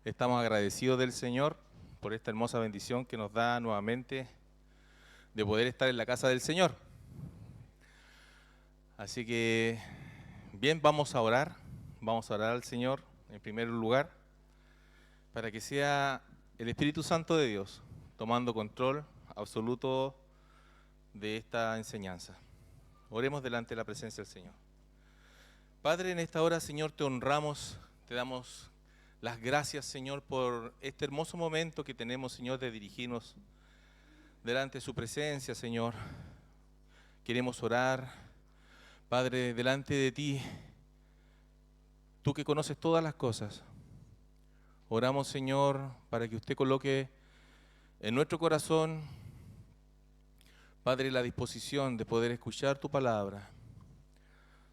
Estamos agradecidos del Señor por esta hermosa bendición que nos da nuevamente de poder estar en la casa del Señor. Así que, bien, vamos a orar al Señor en primer lugar, para que sea el Espíritu Santo de Dios tomando control absoluto de esta enseñanza. Oremos delante de la presencia del Señor. Padre, en esta hora, Señor, te honramos, te damos las gracias, Señor, por este hermoso momento que tenemos, Señor, de dirigirnos delante de su presencia, Señor. Queremos orar, Padre, delante de ti, tú que conoces todas las cosas. Oramos, Señor, para que usted coloque en nuestro corazón, Padre, la disposición de poder escuchar tu palabra.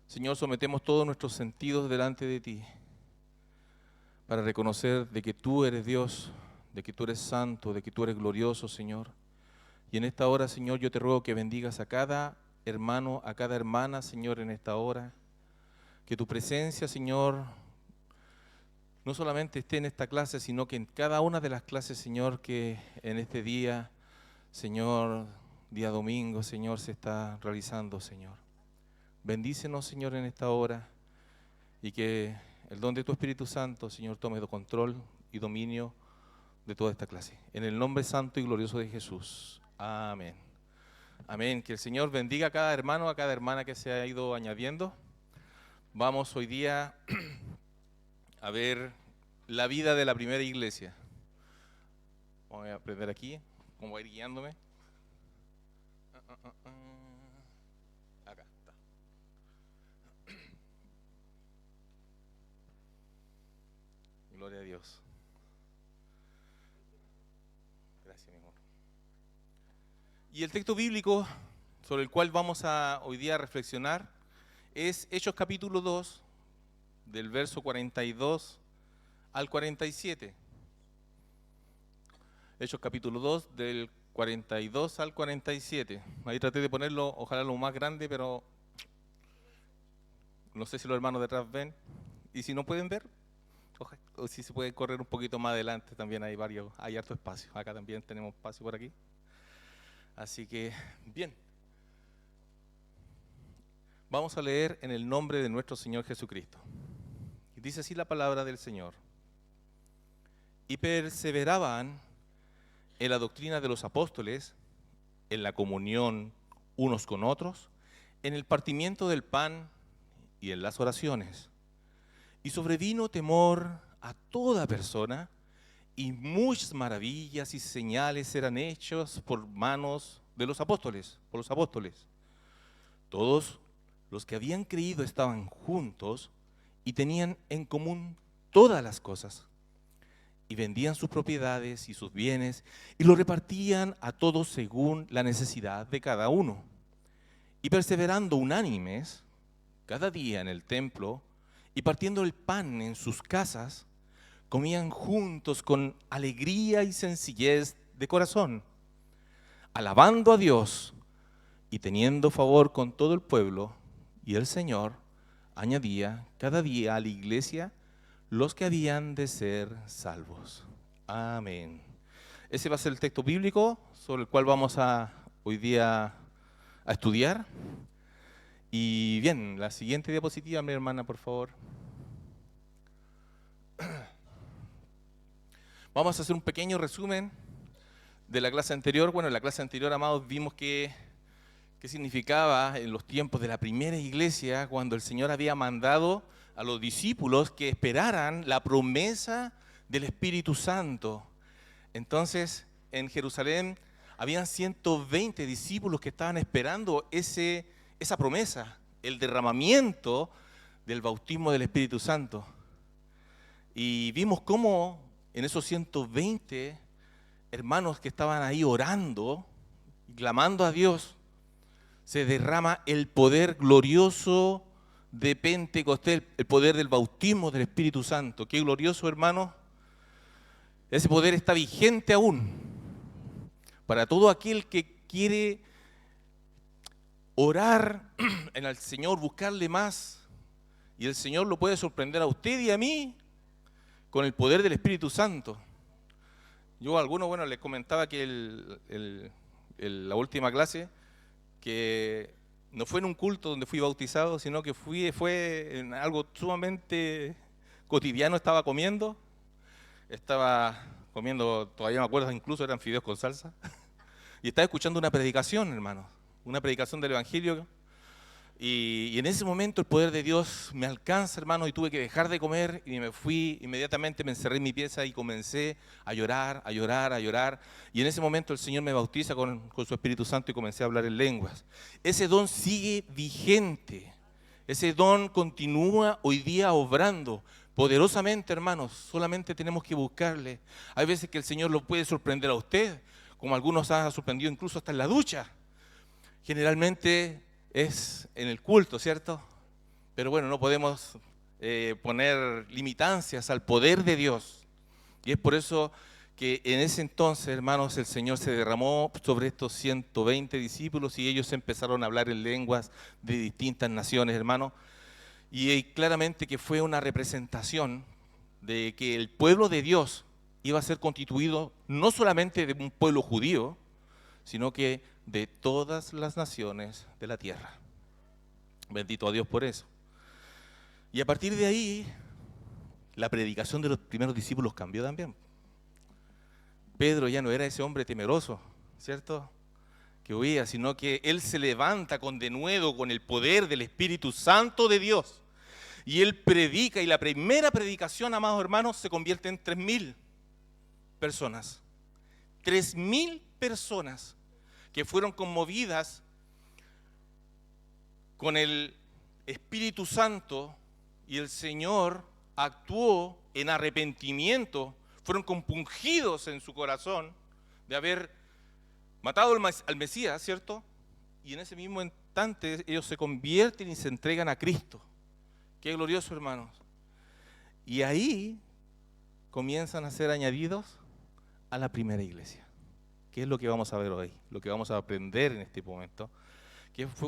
Señor, sometemos todos nuestros sentidos delante de ti, para reconocer de que tú eres Dios, de que tú eres santo, de que tú eres glorioso, Señor. Y en esta hora, Señor, yo te ruego que bendigas a cada hermano, a cada hermana, Señor, en esta hora. Que tu presencia, Señor, no solamente esté en esta clase, sino que en cada una de las clases, Señor, que en este día, Señor, día domingo, Señor, se está realizando, Señor. Bendícenos, Señor, en esta hora, y que el don de tu Espíritu Santo, Señor, tome control y dominio de toda esta clase. En el nombre santo y glorioso de Jesús. Amén. Amén. Que el Señor bendiga a cada hermano, a cada hermana que se ha ido añadiendo. Vamos hoy día a ver la vida de la primera iglesia. Vamos a aprender aquí, cómo va a ir guiándome. Acá está. Gloria a Dios. Gracias, mi amor. Y el texto bíblico sobre el cual vamos a hoy día reflexionar es Hechos capítulo 2, del verso 42 al 47. Hechos capítulo 2, del 42 al 47. Ahí traté de ponerlo, ojalá lo más grande, pero no sé si los hermanos detrás ven. Y si no pueden ver, o si se puede correr un poquito más adelante, también hay harto espacio. Acá también tenemos espacio por aquí. Así que, bien. Vamos a leer en el nombre de nuestro Señor Jesucristo. Y dice así la palabra del Señor. Y perseveraban en la doctrina de los apóstoles, en la comunión unos con otros, en el partimiento del pan y en las oraciones. Y sobrevino temor a toda persona, y muchas maravillas y señales eran hechas por manos de los apóstoles, por los apóstoles. Todos los que habían creído estaban juntos y tenían en común todas las cosas. Y vendían sus propiedades y sus bienes y lo repartían a todos según la necesidad de cada uno. Y perseverando unánimes cada día en el templo y partiendo el pan en sus casas, comían juntos con alegría y sencillez de corazón, alabando a Dios y teniendo favor con todo el pueblo. Y el Señor añadía cada día a la iglesia los que habían de ser salvos. Amén. Ese va a ser el texto bíblico sobre el cual vamos hoy día a estudiar. Y bien, la siguiente diapositiva, mi hermana, por favor. Vamos a hacer un pequeño resumen de la clase anterior. Bueno, en la clase anterior, amados, vimos qué significaba en los tiempos de la primera iglesia, cuando el Señor había mandado a los discípulos que esperaran la promesa del Espíritu Santo. Entonces, en Jerusalén habían 120 discípulos que estaban esperando esa promesa, el derramamiento del bautismo del Espíritu Santo. Y vimos cómo en esos 120 hermanos que estaban ahí orando y clamando a Dios, se derrama el poder glorioso de Pentecostés, el poder del bautismo del Espíritu Santo. Qué glorioso, hermano. Ese poder está vigente aún para todo aquel que quiere orar en el Señor, buscarle más. Y el Señor lo puede sorprender a usted y a mí con el poder del Espíritu Santo. Yo a algunos, bueno, les comentaba que la última clase, que no fue en un culto donde fui bautizado, sino que fue en algo sumamente cotidiano. Estaba comiendo, todavía me acuerdo, incluso eran fideos con salsa, y estaba escuchando una predicación, hermano, una predicación del Evangelio. Y en ese momento el poder de Dios me alcanza, hermano, y tuve que dejar de comer y me fui, inmediatamente me encerré en mi pieza y comencé a llorar, a llorar, a llorar. Y en ese momento el Señor me bautiza con su Espíritu Santo y comencé a hablar en lenguas. Ese don sigue vigente, ese don continúa hoy día obrando poderosamente, hermanos. Solamente tenemos que buscarle. Hay veces que el Señor lo puede sorprender a usted, como algunos han sorprendido incluso hasta en la ducha. Generalmente es en el culto, ¿cierto? Pero bueno, no podemos poner limitancias al poder de Dios. Y es por eso que en ese entonces, hermanos, el Señor se derramó sobre estos 120 discípulos y ellos empezaron a hablar en lenguas de distintas naciones, hermanos. Y claramente que fue una representación de que el pueblo de Dios iba a ser constituido no solamente de un pueblo judío, sino que de todas las naciones de la tierra. Bendito a Dios por eso. Y a partir de ahí, la predicación de los primeros discípulos cambió también. Pedro ya no era ese hombre temeroso, ¿cierto?, que huía, sino que él se levanta con denuedo, con el poder del Espíritu Santo de Dios. Y él predica, y la primera predicación, amados hermanos, se convierte en 3.000 personas. 3.000 personas que fueron conmovidas con el Espíritu Santo, y el Señor actuó en arrepentimiento, fueron compungidos en su corazón de haber matado al Mesías, ¿cierto? Y en ese mismo instante ellos se convierten y se entregan a Cristo. Qué glorioso, hermanos. Y ahí comienzan a ser añadidos a la primera iglesia. ¿Qué es lo que vamos a ver hoy? Lo que vamos a aprender en este momento.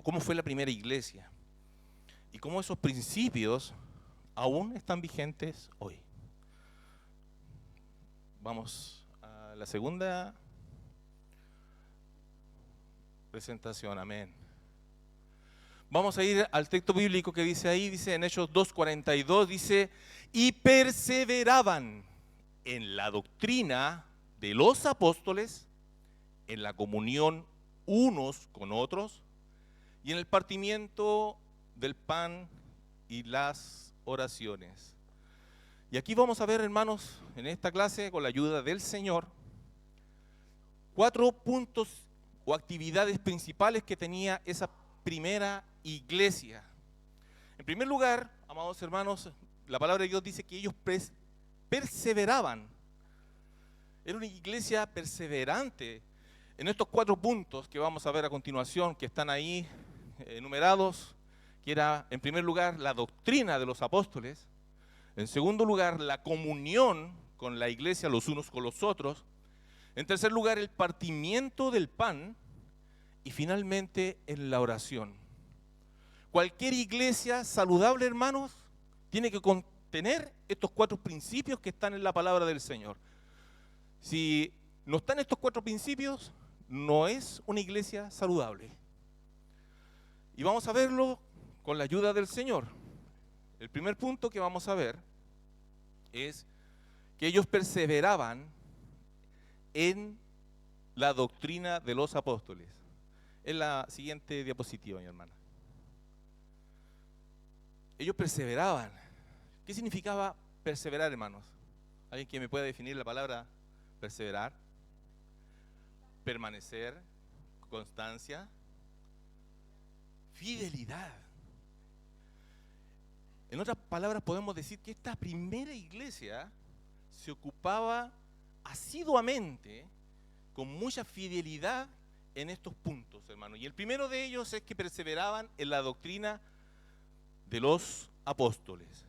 ¿Cómo fue la primera iglesia? Y cómo esos principios aún están vigentes hoy. Vamos a la segunda presentación, amén. Vamos a ir al texto bíblico que dice ahí, dice en Hechos 2:42, dice, y perseveraban en la doctrina de los apóstoles, en la comunión unos con otros, y en el partimiento del pan y las oraciones. Y aquí vamos a ver, hermanos, en esta clase, con la ayuda del Señor, 4 puntos o actividades principales que tenía esa primera iglesia. En primer lugar, amados hermanos, la palabra de Dios dice que ellos perseveraban. Era una iglesia perseverante en estos 4 puntos que vamos a ver a continuación, que están ahí enumerados, que era, en primer lugar, la doctrina de los apóstoles. En segundo lugar, la comunión con la iglesia los unos con los otros. En tercer lugar, el partimiento del pan. Y finalmente, en la oración. Cualquier iglesia saludable, hermanos, tiene que contener estos 4 principios que están en la palabra del Señor. Si no están estos 4 principios, no es una iglesia saludable. Y vamos a verlo con la ayuda del Señor. El primer punto que vamos a ver es que ellos perseveraban en la doctrina de los apóstoles. Es la siguiente diapositiva, mi hermana. Ellos perseveraban. ¿Qué significaba perseverar, hermanos? ¿Alguien que me pueda definir la palabra perseverar? Permanecer, constancia, fidelidad. En otras palabras, podemos decir que esta primera iglesia se ocupaba asiduamente, con mucha fidelidad, en estos puntos, hermanos. Y el primero de ellos es que perseveraban en la doctrina de los apóstoles.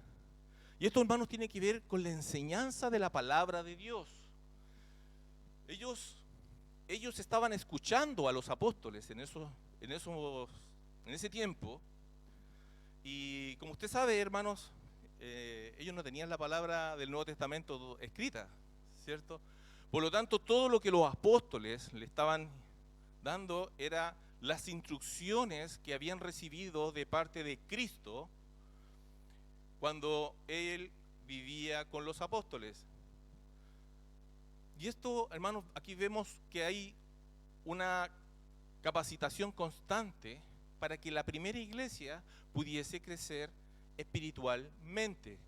Y esto, hermanos, tiene que ver con la enseñanza de la palabra de Dios. Ellos estaban escuchando a los apóstoles en ese tiempo. Y como usted sabe, hermanos, ellos no tenían la palabra del Nuevo Testamento escrita, ¿cierto? Por lo tanto, todo lo que los apóstoles le estaban dando era las instrucciones que habían recibido de parte de Cristo cuando Él vivía con los apóstoles. Y esto, hermanos, aquí vemos que hay una capacitación constante para que la primera iglesia pudiese crecer espiritualmente.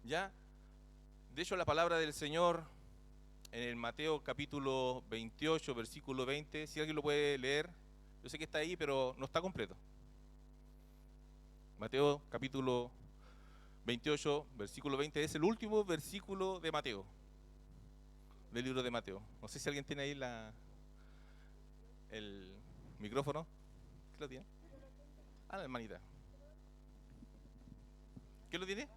¿Ya? De hecho, la palabra del Señor en el Mateo capítulo 28, versículo 20, si alguien lo puede leer, yo sé que está ahí, pero no está completo. Mateo capítulo 28, versículo 20, es el último versículo de Mateo, del libro de Mateo. No sé si alguien tiene ahí el micrófono. ¿Qué lo tiene? Ah, la hermanita. ¿Qué lo tiene?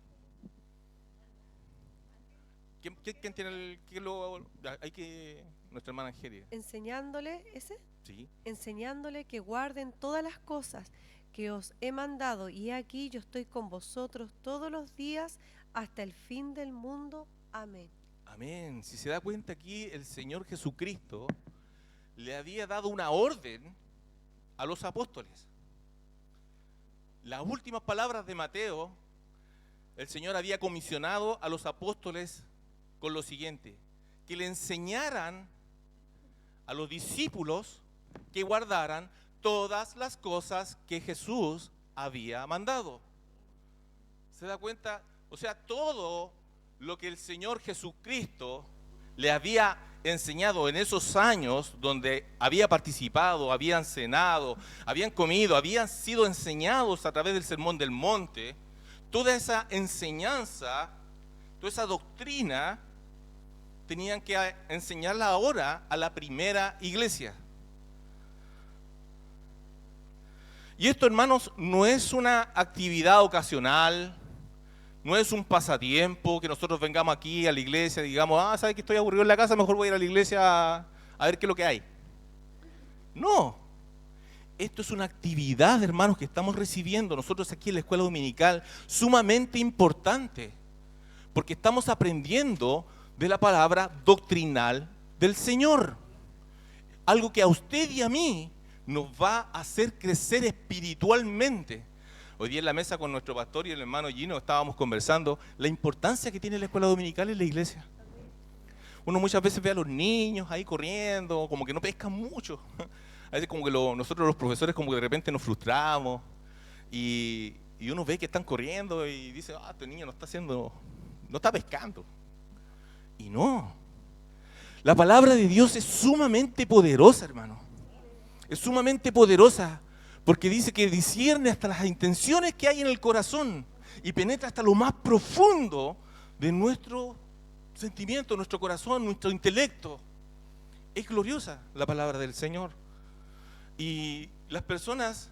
¿Quién tiene el que lo hay que nuestra hermana Angelia? Enseñándole, ¿ese? Sí. Enseñándole que guarden todas las cosas que os he mandado, y aquí yo estoy con vosotros todos los días hasta el fin del mundo. Amén. Amén. Si se da cuenta aquí, el Señor Jesucristo le había dado una orden a los apóstoles. Las últimas palabras de Mateo, el Señor había comisionado a los apóstoles con lo siguiente: que le enseñaran a los discípulos que guardaran todas las cosas que Jesús había mandado. ¿Se da cuenta? O sea, todo lo que el Señor Jesucristo le había enseñado en esos años donde había participado, habían cenado, habían comido, habían sido enseñados a través del Sermón del Monte, toda esa enseñanza, toda esa doctrina, tenían que enseñarla ahora a la primera iglesia. Y esto, hermanos, no es una actividad ocasional, no es un pasatiempo que nosotros vengamos aquí a la iglesia y digamos, ¿sabes que estoy aburrido en la casa? Mejor voy a ir a la iglesia a ver qué es lo que hay. No, esto es una actividad, hermanos, que estamos recibiendo nosotros aquí en la escuela dominical, sumamente importante, porque estamos aprendiendo de la palabra doctrinal del Señor. Algo que a usted y a mí nos va a hacer crecer espiritualmente. Hoy día en la mesa con nuestro pastor y el hermano Gino estábamos conversando la importancia que tiene la escuela dominical en la iglesia. Uno muchas veces ve a los niños ahí corriendo, como que no pescan mucho. A veces como que nosotros los profesores como que de repente nos frustramos y uno ve que están corriendo y dice, este niño no está pescando. Y no. La palabra de Dios es sumamente poderosa, hermano. Es sumamente poderosa porque dice que discierne hasta las intenciones que hay en el corazón y penetra hasta lo más profundo de nuestro sentimiento, nuestro corazón, nuestro intelecto. Es gloriosa la palabra del Señor. Y las personas,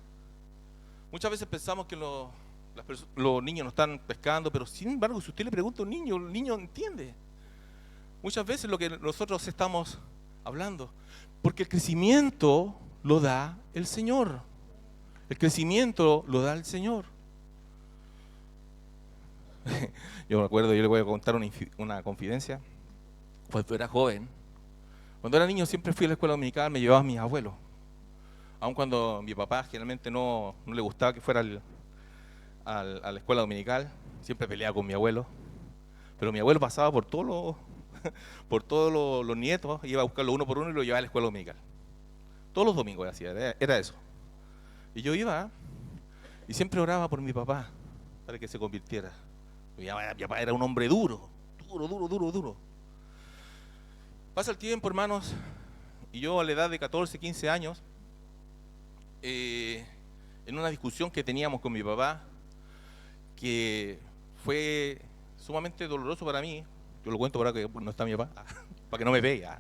muchas veces pensamos que los niños no están pescando, pero sin embargo, si usted le pregunta a un niño, el niño entiende. Muchas veces lo que nosotros estamos hablando, porque el crecimiento lo da el Señor. El crecimiento lo da el Señor. Yo me acuerdo, yo le voy a contar una confidencia. Cuando era joven, cuando era niño siempre fui a la escuela dominical, me llevaba a mis abuelos. Aun cuando mi papá generalmente no le gustaba que fuera a la escuela dominical, siempre peleaba con mi abuelo. Pero mi abuelo pasaba por todos los nietos, iba a buscarlo uno por uno y lo llevaba a la escuela dominical. Todos los domingos hacía, era eso. Y yo iba y siempre oraba por mi papá para que se convirtiera. Mi papá era un hombre duro. Pasa el tiempo, hermanos, y yo a la edad de 14, 15 años, en una discusión que teníamos con mi papá, que fue sumamente doloroso para mí. Yo lo cuento para que no está mi papá, para que no me vea.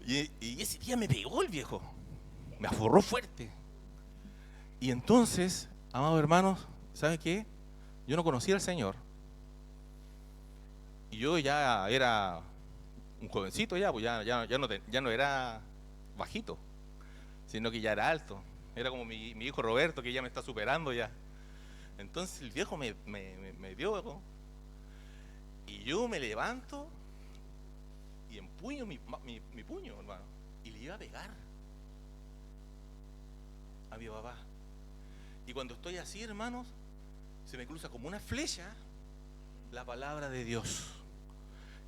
Y ese día me pegó el viejo, me aforró fuerte. Y entonces, amados hermanos, ¿saben qué? Yo no conocía al Señor. Y yo ya era un jovencito ya, pues ya no era bajito, sino que ya era alto. Era como mi hijo Roberto, que ya me está superando ya. Entonces el viejo me dio, y yo me levanto y empuño mi puño, hermano, y le iba a pegar a mi papá. Y cuando estoy así, hermanos, se me cruza como una flecha la palabra de Dios,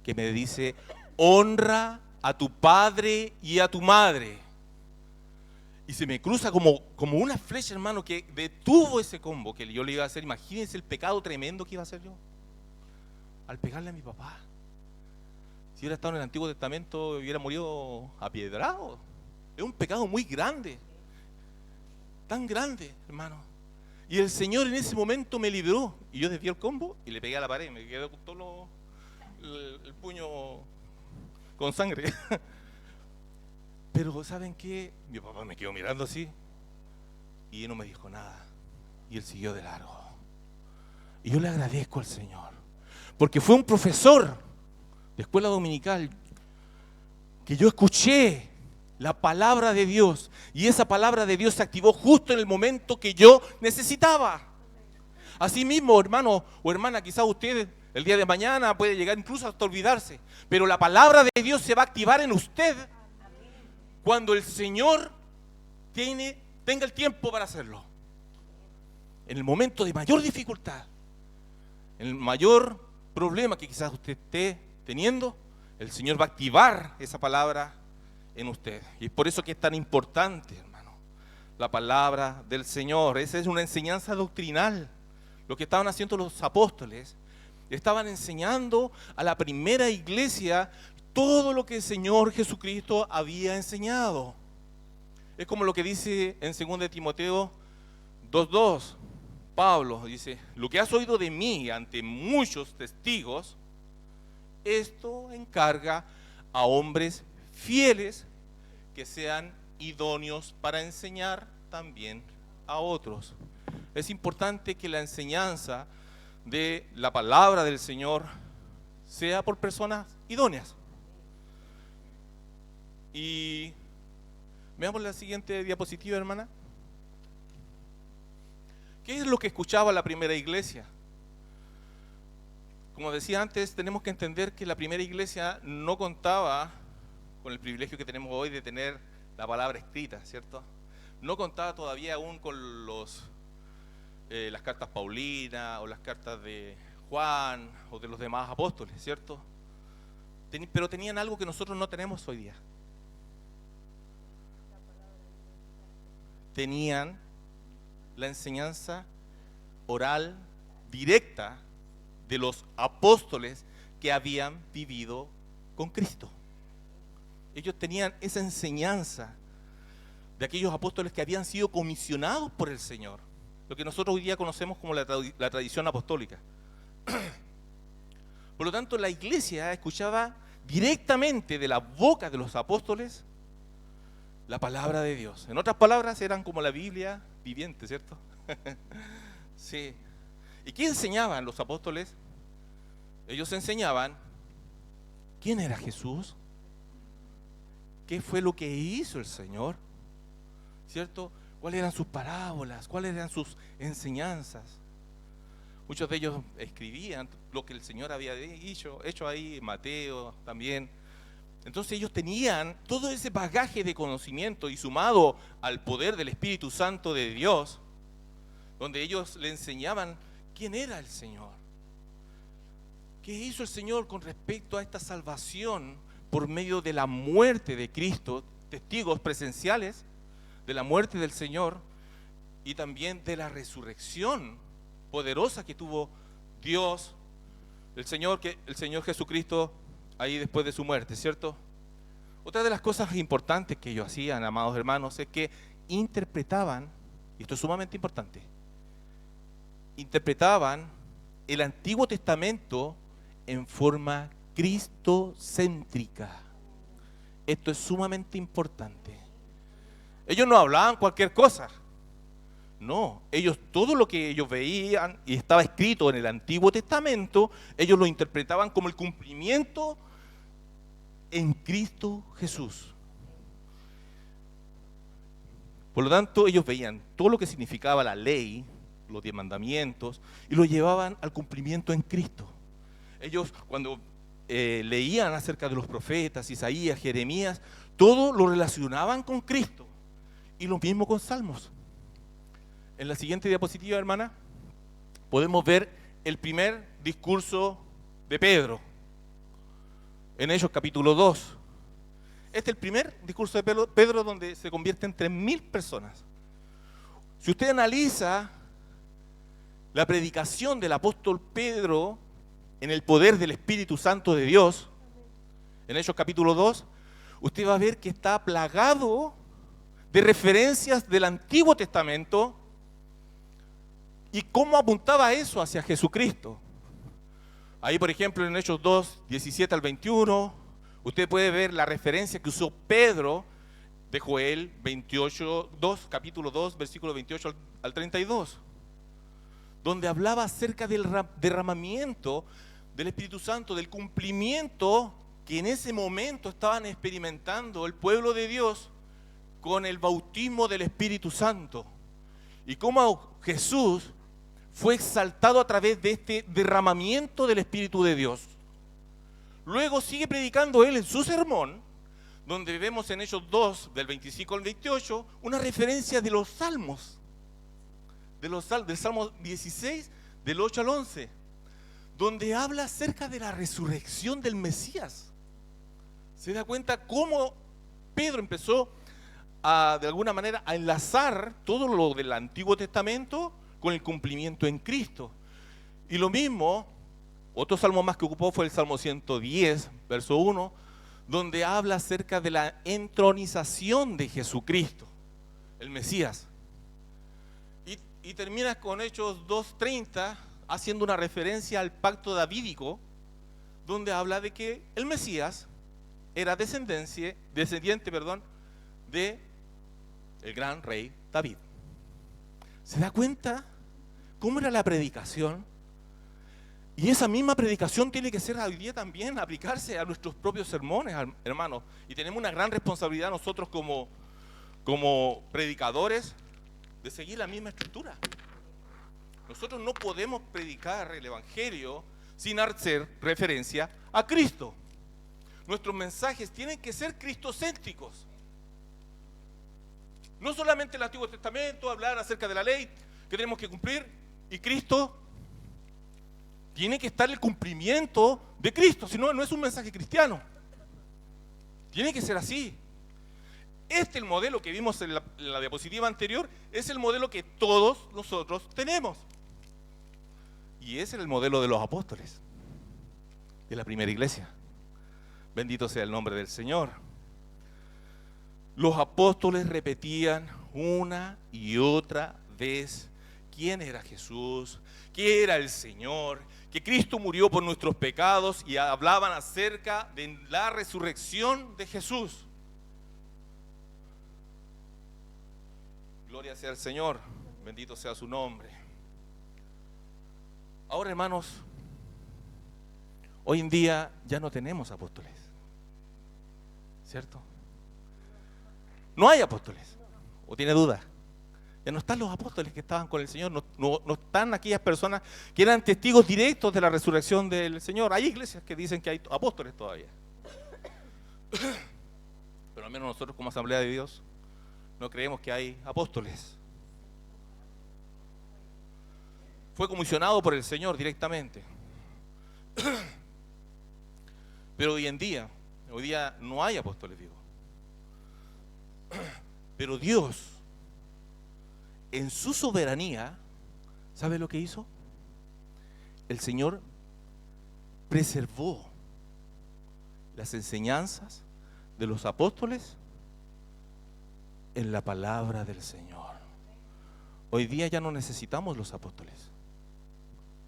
que me dice: honra a tu padre y a tu madre. Y se me cruza como una flecha, hermano, que detuvo ese combo que yo le iba a hacer. Imagínense el pecado tremendo que iba a hacer yo al pegarle a mi papá. Si hubiera estado en el Antiguo Testamento, hubiera morido apiedrado. Es un pecado muy grande, tan grande, hermano. Y el Señor en ese momento me libró, y yo desvié el combo y le pegué a la pared. Me quedó con todo el puño con sangre. Pero ¿saben qué? Mi papá me quedó mirando así y él no me dijo nada, y él siguió de largo. Y yo le agradezco al Señor, porque fue un profesor de escuela dominical que yo escuché la palabra de Dios, y esa palabra de Dios se activó justo en el momento que yo necesitaba. Así mismo, hermano o hermana, quizás usted el día de mañana puede llegar incluso hasta olvidarse, pero la palabra de Dios se va a activar en usted cuando el Señor tenga el tiempo para hacerlo. En el momento de mayor dificultad, en el mayor problema que quizás usted esté teniendo, el Señor va a activar esa palabra en usted. Y es por eso que es tan importante, hermano, la palabra del Señor. Esa es una enseñanza doctrinal. Lo que estaban haciendo los apóstoles, estaban enseñando a la primera iglesia todo lo que el Señor Jesucristo había enseñado. Es como lo que dice en 2 Timoteo 2:2. Pablo dice: lo que has oído de mí ante muchos testigos, esto encarga a hombres fieles que sean idóneos para enseñar también a otros. Es importante que la enseñanza de la palabra del Señor sea por personas idóneas. Y veamos la siguiente diapositiva, hermana. ¿Qué es lo que escuchaba la primera iglesia? Como decía antes, tenemos que entender que la primera iglesia no contaba con el privilegio que tenemos hoy de tener la palabra escrita, ¿cierto? No contaba todavía aún con las cartas Paulinas o las cartas de Juan o de los demás apóstoles, ¿cierto? Pero tenían algo que nosotros no tenemos hoy día. Tenían la enseñanza oral directa de los apóstoles que habían vivido con Cristo. Ellos tenían esa enseñanza de aquellos apóstoles que habían sido comisionados por el Señor, lo que nosotros hoy día conocemos como la tradición apostólica. Por lo tanto, la iglesia escuchaba directamente de la boca de los apóstoles la palabra de Dios. En otras palabras, eran como la Biblia viviente, ¿cierto? Sí. ¿Y qué enseñaban los apóstoles? Ellos enseñaban quién era Jesús, qué fue lo que hizo el Señor, ¿cierto? ¿Cuáles eran sus parábolas? ¿Cuáles eran sus enseñanzas? Muchos de ellos escribían lo que el Señor había hecho ahí, Mateo también. Entonces ellos tenían todo ese bagaje de conocimiento, y sumado al poder del Espíritu Santo de Dios, donde ellos le enseñaban quién era el Señor, qué hizo el Señor con respecto a esta salvación por medio de la muerte de Cristo, testigos presenciales de la muerte del Señor y también de la resurrección poderosa que tuvo Dios, el Señor Jesucristo ahí después de su muerte, ¿cierto? Otra de las cosas importantes que ellos hacían, amados hermanos, es que interpretaban, y esto es sumamente importante, interpretaban el Antiguo Testamento en forma cristocéntrica. Esto es sumamente importante. Ellos no hablaban cualquier cosa. No, todo lo que ellos veían y estaba escrito en el Antiguo Testamento, ellos lo interpretaban como el cumplimiento en Cristo Jesús. Por lo tanto, ellos veían todo lo que significaba la ley, los 10 mandamientos, y lo llevaban al cumplimiento en Cristo. Ellos cuando leían acerca de los profetas, Isaías, Jeremías, todo lo relacionaban con Cristo. Y lo mismo con Salmos. En la siguiente diapositiva, hermana, podemos ver el primer discurso de Pedro, en Hechos capítulo 2. Este es el primer discurso de Pedro donde se convierte en 3.000 personas. Si usted analiza la predicación del apóstol Pedro en el poder del Espíritu Santo de Dios, en Hechos capítulo 2, usted va a ver que está plagado de referencias del Antiguo Testamento y cómo apuntaba eso hacia Jesucristo. Ahí, por ejemplo, en Hechos 2, 17 al 21, usted puede ver la referencia que usó Pedro de Joel 28, 2, capítulo 2, versículo 28 al 32, donde hablaba acerca del derramamiento del Espíritu Santo, del cumplimiento que en ese momento estaban experimentando el pueblo de Dios con el bautismo del Espíritu Santo. Y cómo Jesús fue exaltado a través de este derramamiento del Espíritu de Dios. Luego sigue predicando él en su sermón, donde vemos en Hechos 2, del 25 al 28, una referencia de los salmos, del Salmo 16, del 8 al 11, donde habla acerca de la resurrección del Mesías. Se da cuenta cómo Pedro empezó de alguna manera a enlazar todo lo del Antiguo Testamento con el cumplimiento en Cristo. Y lo mismo, otro salmo más que ocupó fue el Salmo 110, verso 1, donde habla acerca de la entronización de Jesucristo, el Mesías. Y termina con Hechos 2:30, haciendo una referencia al pacto davídico, donde habla de que el Mesías era descendiente, de el gran rey David. ¿Se da cuenta cómo era la predicación? Y esa misma predicación tiene que ser hoy día también, aplicarse a nuestros propios sermones, hermanos. Y tenemos una gran responsabilidad nosotros como predicadores de seguir la misma estructura. Nosotros no podemos predicar el Evangelio sin hacer referencia a Cristo. Nuestros mensajes tienen que ser cristocéntricos. No solamente el Antiguo Testamento, hablar acerca de la ley que tenemos que cumplir, y Cristo tiene que estar el cumplimiento de Cristo, si no, no es un mensaje cristiano. Tiene que ser así. El modelo que vimos en la diapositiva anterior es el modelo que todos nosotros tenemos. Y ese es el modelo de los apóstoles, de la primera iglesia. Bendito sea el nombre del Señor. Los apóstoles repetían una y otra vez quién era Jesús, qué era el Señor, que Cristo murió por nuestros pecados, y hablaban acerca de la resurrección de Jesús. Gloria sea al Señor, bendito sea su nombre. Ahora, hermanos, hoy en día ya no tenemos apóstoles, ¿cierto? No hay apóstoles, ¿o tiene duda? Ya no están los apóstoles que estaban con el Señor, no están aquellas personas que eran testigos directos de la resurrección del Señor. Hay iglesias que dicen que hay apóstoles todavía, pero al menos nosotros como Asamblea de Dios no creemos que hay apóstoles. Fue comisionado por el Señor directamente. Pero hoy día no hay apóstoles vivos. Pero Dios, en su soberanía, ¿sabe lo que hizo? El Señor preservó las enseñanzas de los apóstoles en la palabra del Señor. Hoy día ya no necesitamos los apóstoles.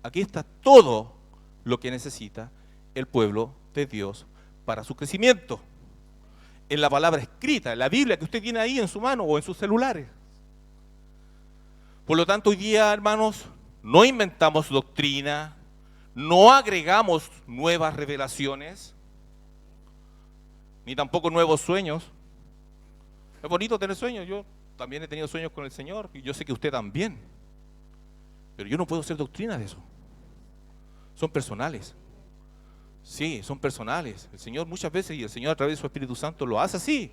Aquí está todo lo que necesita el pueblo de Dios para su crecimiento. En la palabra escrita, en la Biblia que usted tiene ahí en su mano o en sus celulares. Por lo tanto, hoy día, hermanos, no inventamos doctrina, no agregamos nuevas revelaciones, ni tampoco nuevos sueños. Es bonito tener sueños, yo también he tenido sueños con el Señor, y yo sé que usted también. Pero yo no puedo hacer doctrina de eso. Son personales. Sí, son personales. El Señor muchas veces, y el Señor a través de su Espíritu Santo lo hace así.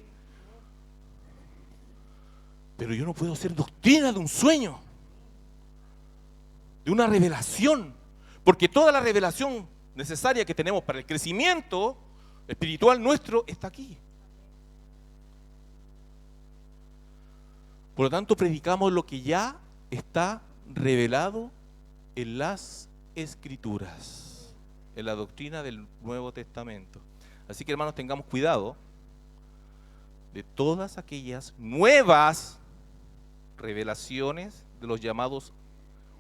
Pero yo no puedo hacer doctrina de un sueño, de una revelación, porque toda la revelación necesaria que tenemos para el crecimiento espiritual nuestro está aquí. Por lo tanto, predicamos lo que ya está revelado en las Escrituras, en la doctrina del Nuevo Testamento. Así que, hermanos, tengamos cuidado de todas aquellas nuevas revelaciones de los llamados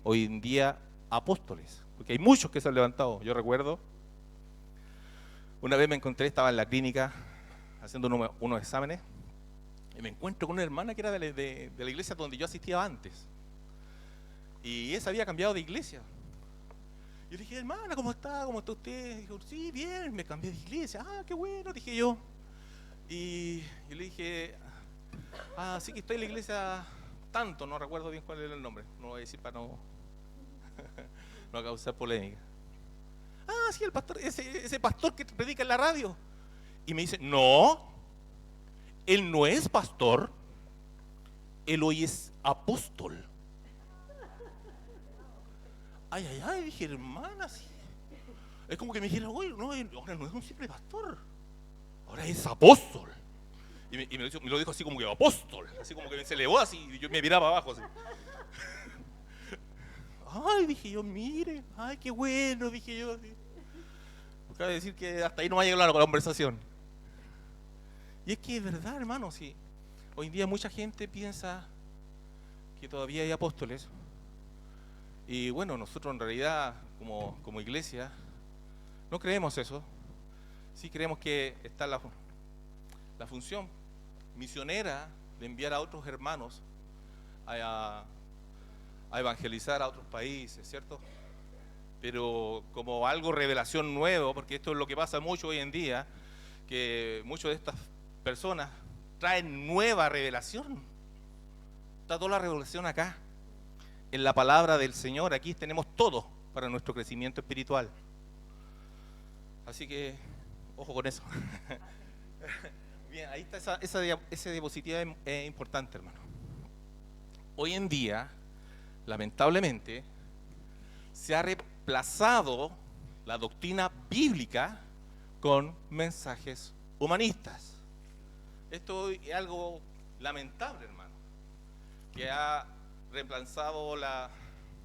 hoy en día apóstoles, porque hay muchos que se han levantado. Yo recuerdo, una vez me encontré, estaba en la clínica haciendo unos exámenes, y me encuentro con una hermana que era de la iglesia donde yo asistía antes, y esa había cambiado de iglesia. Yo le dije, hermana, ¿cómo está? ¿Cómo está usted? Dijo, sí, bien, me cambié de iglesia. Ah, qué bueno, dije yo. Y le dije, sí que estoy en la iglesia tanto, no recuerdo bien cuál era el nombre, no lo voy a decir para no, no causar polémica. Sí, el pastor, ese pastor que predica en la radio. Y me dice, no, él no es pastor, él hoy es apóstol. Ay, dije, hermana, sí. Es como que me dijera, oye, no, ahora no es un simple pastor, ahora es apóstol. Y me lo dijo así como que apóstol, así como que se elevó así, y yo me miraba abajo así. Ay, dije yo, mire, ay, qué bueno, dije yo. Cabe decir que hasta ahí no va a llegar la conversación. Y es que es verdad, hermano, sí. Hoy en día mucha gente piensa que todavía hay apóstoles. Y bueno, nosotros en realidad, como iglesia, no creemos eso. Sí creemos que está la función misionera de enviar a otros hermanos a evangelizar a otros países, ¿cierto? Pero como algo revelación nuevo, porque esto es lo que pasa mucho hoy en día, que muchas de estas personas traen nueva revelación. Está toda la revelación acá, en la palabra del Señor. Aquí tenemos todo para nuestro crecimiento espiritual. Así que, ojo con eso. Bien, ahí está esa diapositiva es importante, hermano. Hoy en día, lamentablemente, se ha reemplazado la doctrina bíblica con mensajes humanistas. Esto es algo lamentable, hermano, que ha reemplazado la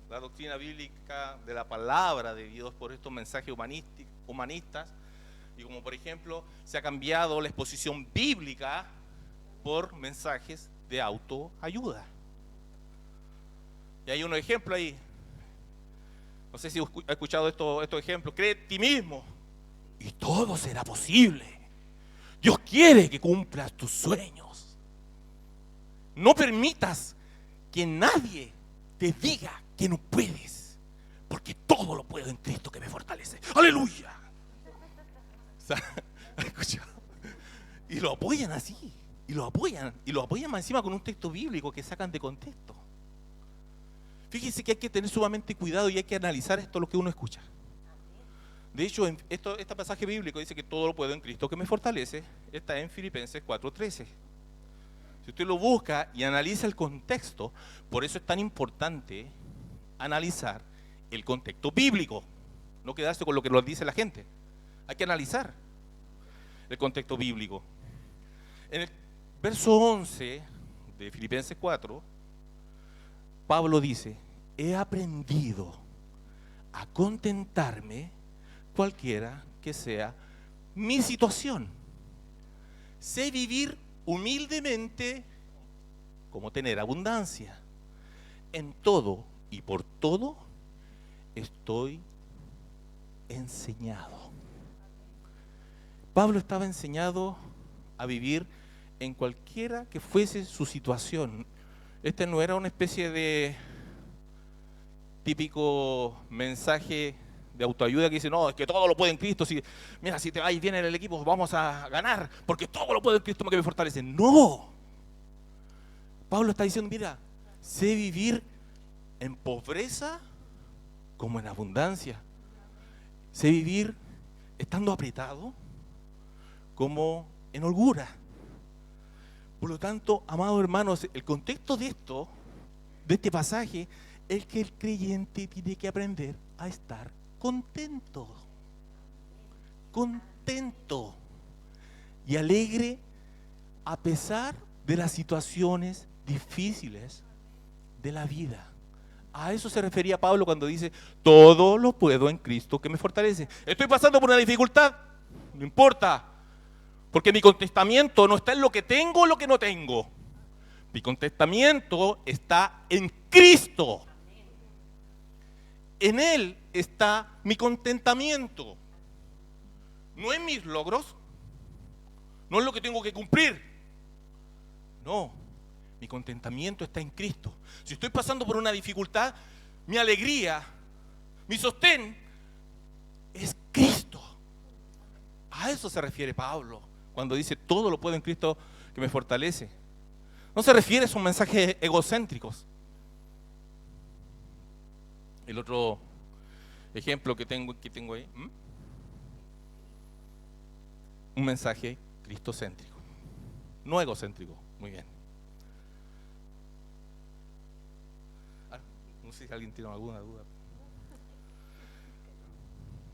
doctrina bíblica de la palabra de Dios por estos mensajes humanistas. Y como por ejemplo, se ha cambiado la exposición bíblica por mensajes de autoayuda. Y hay unos ejemplos ahí. No sé si has escuchado estos ejemplos. Cree en ti mismo y todo será posible. Dios quiere que cumplas tus sueños. No permitas que nadie te diga que no puedes, porque todo lo puedo en Cristo que me fortalece. ¡Aleluya! ¿Has escuchado? Y lo apoyan así, y lo apoyan más encima con un texto bíblico que sacan de contexto. Fíjense que hay que tener sumamente cuidado y hay que analizar esto lo que uno escucha. De hecho, este pasaje bíblico dice que todo lo puedo en Cristo que me fortalece. Está en Filipenses 4:13. Si usted lo busca y analiza el contexto, por eso es tan importante analizar el contexto bíblico, no quedarse con lo que nos dice la gente. Hay que analizar el contexto bíblico. En el verso 11 de Filipenses 4, Pablo dice, he aprendido a contentarme cualquiera que sea mi situación. Sé vivir humildemente como tener abundancia. En todo y por todo estoy enseñado. Pablo estaba enseñado a vivir en cualquiera que fuese su situación. Este no era una especie de típico mensaje de autoayuda que dice, no, es que todo lo puede en Cristo. Mira, si te va y viene en el equipo, vamos a ganar, porque todo lo puede en Cristo que me fortalece. No. Pablo está diciendo, mira, sé vivir en pobreza como en abundancia. Sé vivir estando apretado como en holgura. Por lo tanto, amados hermanos, el contexto de esto, de este pasaje, es que el creyente tiene que aprender a estar contento. Contento y alegre a pesar de las situaciones difíciles de la vida. A eso se refería Pablo cuando dice, todo lo puedo en Cristo que me fortalece. Estoy pasando por una dificultad, no importa, porque mi contentamiento no está en lo que tengo o lo que no tengo. Mi contentamiento está en Cristo. En Él está mi contentamiento. No en mis logros, no en lo que tengo que cumplir. No, mi contentamiento está en Cristo. Si estoy pasando por una dificultad, mi alegría, mi sostén es Cristo. A eso se refiere Pablo cuando dice todo lo puedo en Cristo que me fortalece. No se refiere a esos mensajes egocéntricos. El otro ejemplo que tengo ahí, un mensaje cristocéntrico, no egocéntrico. Muy bien. No sé si alguien tiene alguna duda.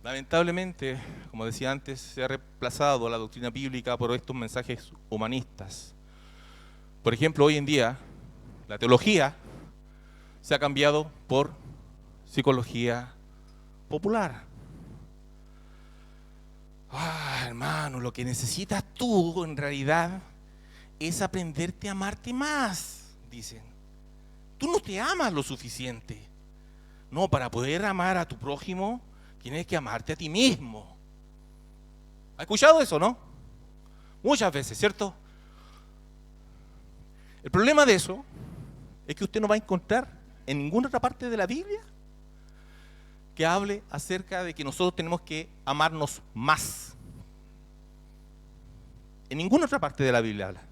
Lamentablemente, como decía antes, se ha reemplazado la doctrina bíblica por estos mensajes humanistas. Por ejemplo, hoy en día, la teología se ha cambiado por psicología popular. Hermano, lo que necesitas tú en realidad es aprenderte a amarte más, dicen. Tú no te amas lo suficiente. No, para poder amar a tu prójimo, tienes que amarte a ti mismo. ¿Ha escuchado eso, no? Muchas veces, ¿cierto? El problema de eso es que usted no va a encontrar en ninguna otra parte de la Biblia que hable acerca de que nosotros tenemos que amarnos más. En ninguna otra parte de la Biblia habla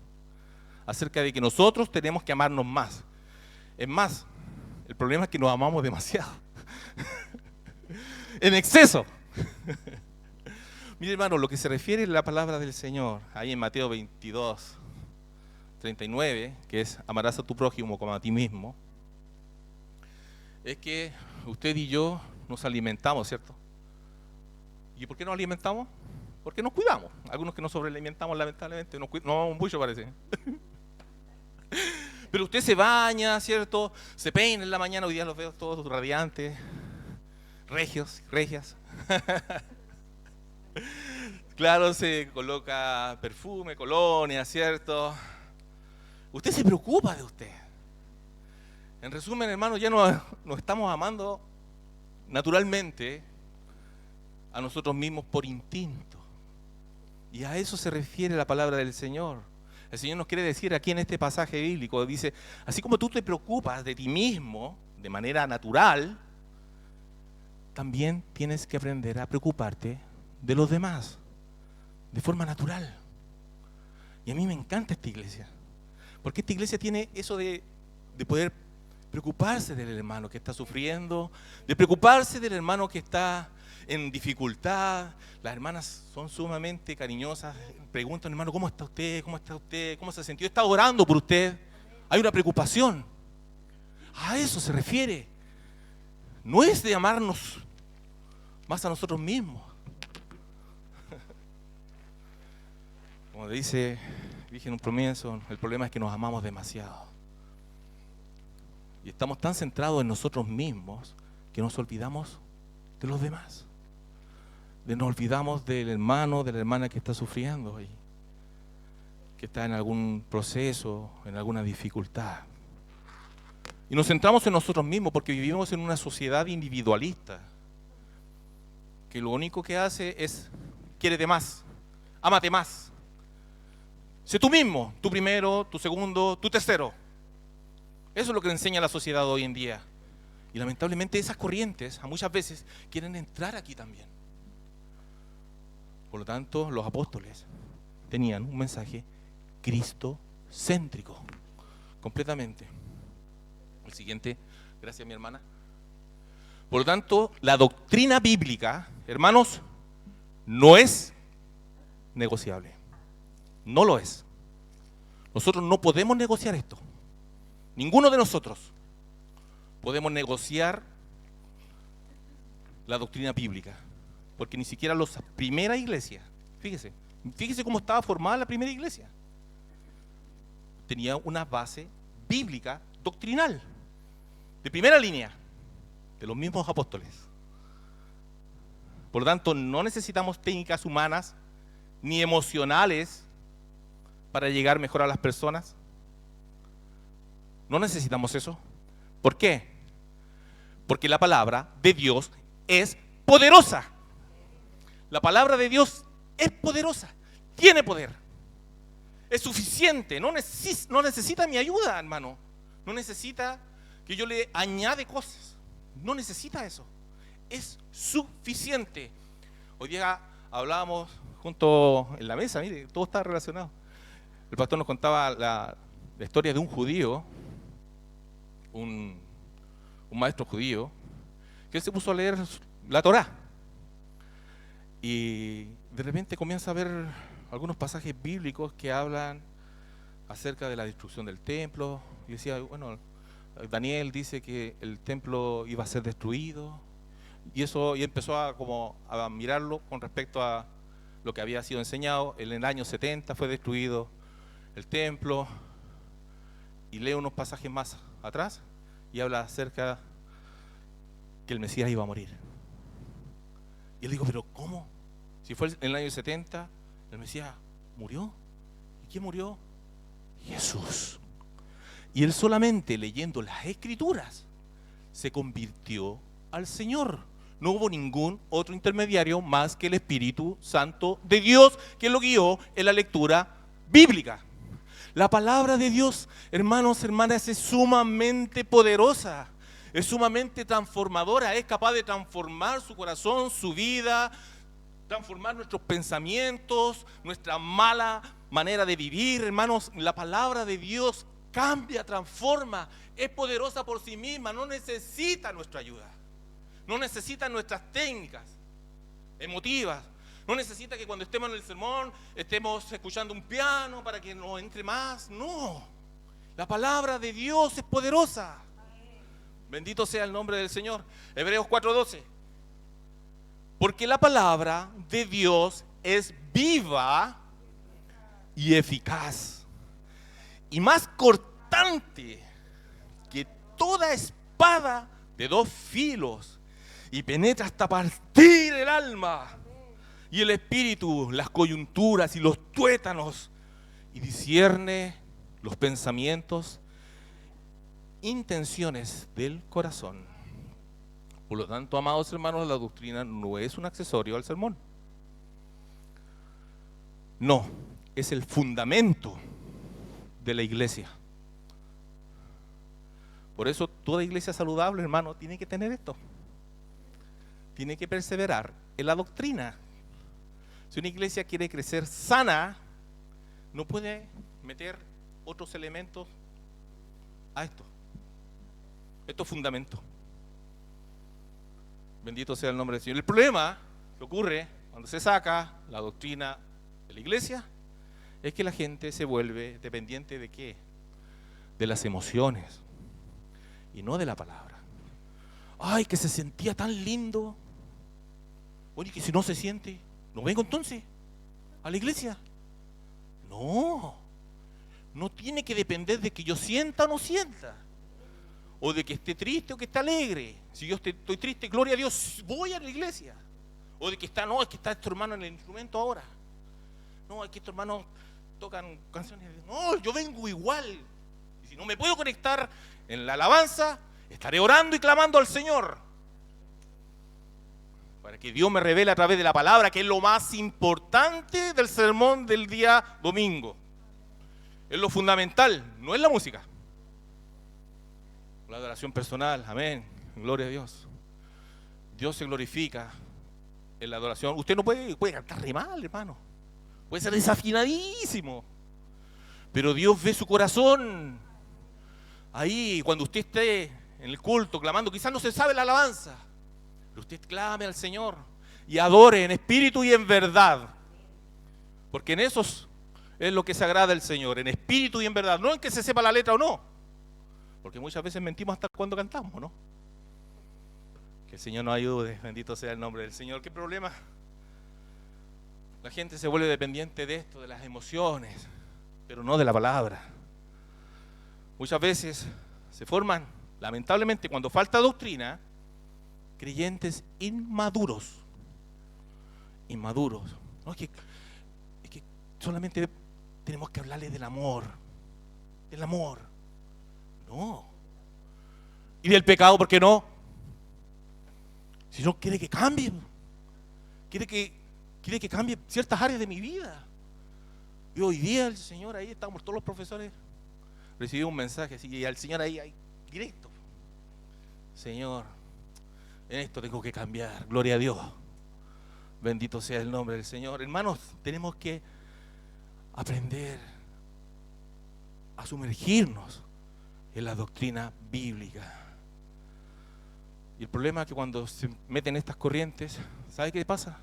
acerca de que nosotros tenemos que amarnos más. Es más, el problema es que nos amamos demasiado. En exceso. Mire, hermano, lo que se refiere a la palabra del Señor, ahí en Mateo 22, 39, que es amarás a tu prójimo como a ti mismo, es que usted y yo nos alimentamos, ¿cierto? ¿Y por qué nos alimentamos? Porque nos cuidamos. Algunos que nos sobrealimentamos, lamentablemente, nos amamos mucho, parece. Pero usted se baña, ¿cierto? Se peina en la mañana, hoy día los veo todos radiantes, regios, regias. Claro, se coloca perfume, colonia, ¿cierto? Usted se preocupa de usted. En resumen, hermano, ya nos estamos amando naturalmente a nosotros mismos por instinto. Y a eso se refiere la palabra del Señor. El Señor nos quiere decir aquí en este pasaje bíblico, dice, así como tú te preocupas de ti mismo de manera natural, también tienes que aprender a preocuparte de los demás, de forma natural. Y a mí me encanta esta iglesia, porque esta iglesia tiene eso de poder preocuparse del hermano que está sufriendo, de preocuparse del hermano que está en dificultad. Las hermanas son sumamente cariñosas, preguntan, hermano, ¿cómo está usted? ¿Cómo está usted? ¿Cómo se ha sentido? Está orando por usted. Hay una preocupación. A eso se refiere. No es de amarnos más a nosotros mismos. Como dije en un comienzo, el problema es que nos amamos demasiado. Y estamos tan centrados en nosotros mismos que nos olvidamos de los demás. Nos olvidamos del hermano, de la hermana que está sufriendo y que está en algún proceso, en alguna dificultad. Y nos centramos en nosotros mismos porque vivimos en una sociedad individualista que lo único que hace es, quiérete más, ámate más. Sé tú mismo, tú primero, tú segundo, tú tercero. Eso es lo que enseña la sociedad hoy en día. Y lamentablemente esas corrientes a muchas veces quieren entrar aquí también. Por lo tanto, los apóstoles tenían un mensaje cristocéntrico, completamente. El siguiente, gracias mi hermana. Por lo tanto, la doctrina bíblica, hermanos, no es negociable. No lo es. Nosotros no podemos negociar esto. Ninguno de nosotros podemos negociar la doctrina bíblica, porque ni siquiera la primera iglesia, fíjese cómo estaba formada la primera iglesia. Tenía una base bíblica doctrinal, de primera línea, de los mismos apóstoles. Por lo tanto, no necesitamos técnicas humanas ni emocionales para llegar mejor a las personas. No necesitamos eso. ¿Por qué? Porque la palabra de Dios es poderosa. La palabra de Dios es poderosa, tiene poder, es suficiente, no necesita mi ayuda, hermano. No necesita que yo le añade cosas, no necesita eso, es suficiente. Hoy día hablábamos junto en la mesa, mire, todo está relacionado. El pastor nos contaba la historia de un judío, un maestro judío, que se puso a leer la Torá. Y de repente comienza a ver algunos pasajes bíblicos que hablan acerca de la destrucción del templo. Y decía, bueno, Daniel dice que el templo iba a ser destruido. Y empezó a mirarlo con respecto a lo que había sido enseñado. En el año 70 fue destruido el templo. Y lee unos pasajes más atrás y habla acerca que el Mesías iba a morir. Y él dijo, pero ¿cómo? Si fue en el año 70, el Mesías murió. ¿Y quién murió? Jesús. Y él solamente leyendo las Escrituras se convirtió al Señor. No hubo ningún otro intermediario más que el Espíritu Santo de Dios que lo guió en la lectura bíblica. La palabra de Dios, hermanos, hermanas, es sumamente poderosa. Es sumamente transformadora, es capaz de transformar su corazón, su vida, transformar nuestros pensamientos, nuestra mala manera de vivir. Hermanos, la palabra de Dios cambia, transforma, es poderosa por sí misma, no necesita nuestra ayuda, no necesita nuestras técnicas emotivas, no necesita que cuando estemos en el sermón estemos escuchando un piano para que nos entre más. No, la palabra de Dios es poderosa. Bendito sea el nombre del Señor. Hebreos 4:12. Porque la palabra de Dios es viva y eficaz, y más cortante que toda espada de dos filos, y penetra hasta partir el alma y el espíritu, las coyunturas y los tuétanos, y discierne los pensamientos, intenciones del corazón. Por lo tanto, amados hermanos, la doctrina no es un accesorio al sermón. No, es el fundamento de la iglesia. Por eso toda iglesia saludable, hermano, tiene que tener esto. Tiene que perseverar en la doctrina. Si una iglesia quiere crecer sana, no puede meter otros elementos a esto. Esto es fundamento. Bendito sea el nombre del Señor. El problema que ocurre cuando se saca la doctrina de la iglesia es que la gente se vuelve dependiente ¿de qué? De las emociones y no de la palabra. Ay, que se sentía tan lindo. Oye, que si no se siente, no vengo entonces a la iglesia. No, no tiene que depender de que yo sienta o no sienta, o de que esté triste o que esté alegre. Si yo estoy triste, gloria a Dios, voy a la iglesia. O de que no, es que está este hermano en el instrumento ahora. No, es que estos hermanos tocan canciones. No, yo vengo igual. Y si no me puedo conectar en la alabanza, estaré orando y clamando al Señor, para que Dios me revele a través de la palabra, que es lo más importante del sermón del día domingo. Es lo fundamental, no es la música. La adoración personal, amén, gloria a Dios. Dios se glorifica en la adoración. Usted no puede cantar re mal, hermano. Puede ser desafinadísimo, pero Dios ve su corazón. Ahí, cuando usted esté en el culto clamando, quizás no se sabe la alabanza, Pero usted clame al Señor y adore en espíritu y en verdad. Porque en eso es lo que se agrada al Señor, en espíritu y en verdad. No en que se sepa la letra o no. Porque muchas veces mentimos hasta cuando cantamos, ¿no? Que el Señor nos ayude, bendito sea el nombre del Señor. ¿Qué problema? La gente se vuelve dependiente de esto, de las emociones, pero no de la palabra. Muchas veces se forman, lamentablemente, cuando falta doctrina, creyentes inmaduros. Inmaduros. No, es que solamente tenemos que hablarles del amor. Del amor. No. Y del pecado, ¿por qué no? Si no quiere que cambie. Quiere que cambie ciertas áreas de mi vida. Y hoy día el Señor, ahí estamos todos los profesores, recibí un mensaje así, y al Señor ahí directo. Señor, en esto tengo que cambiar, gloria a Dios. Bendito sea el nombre del Señor. Hermanos, tenemos que aprender a sumergirnos en la doctrina bíblica. Y el problema es que cuando se meten estas corrientes, ¿sabe qué pasa?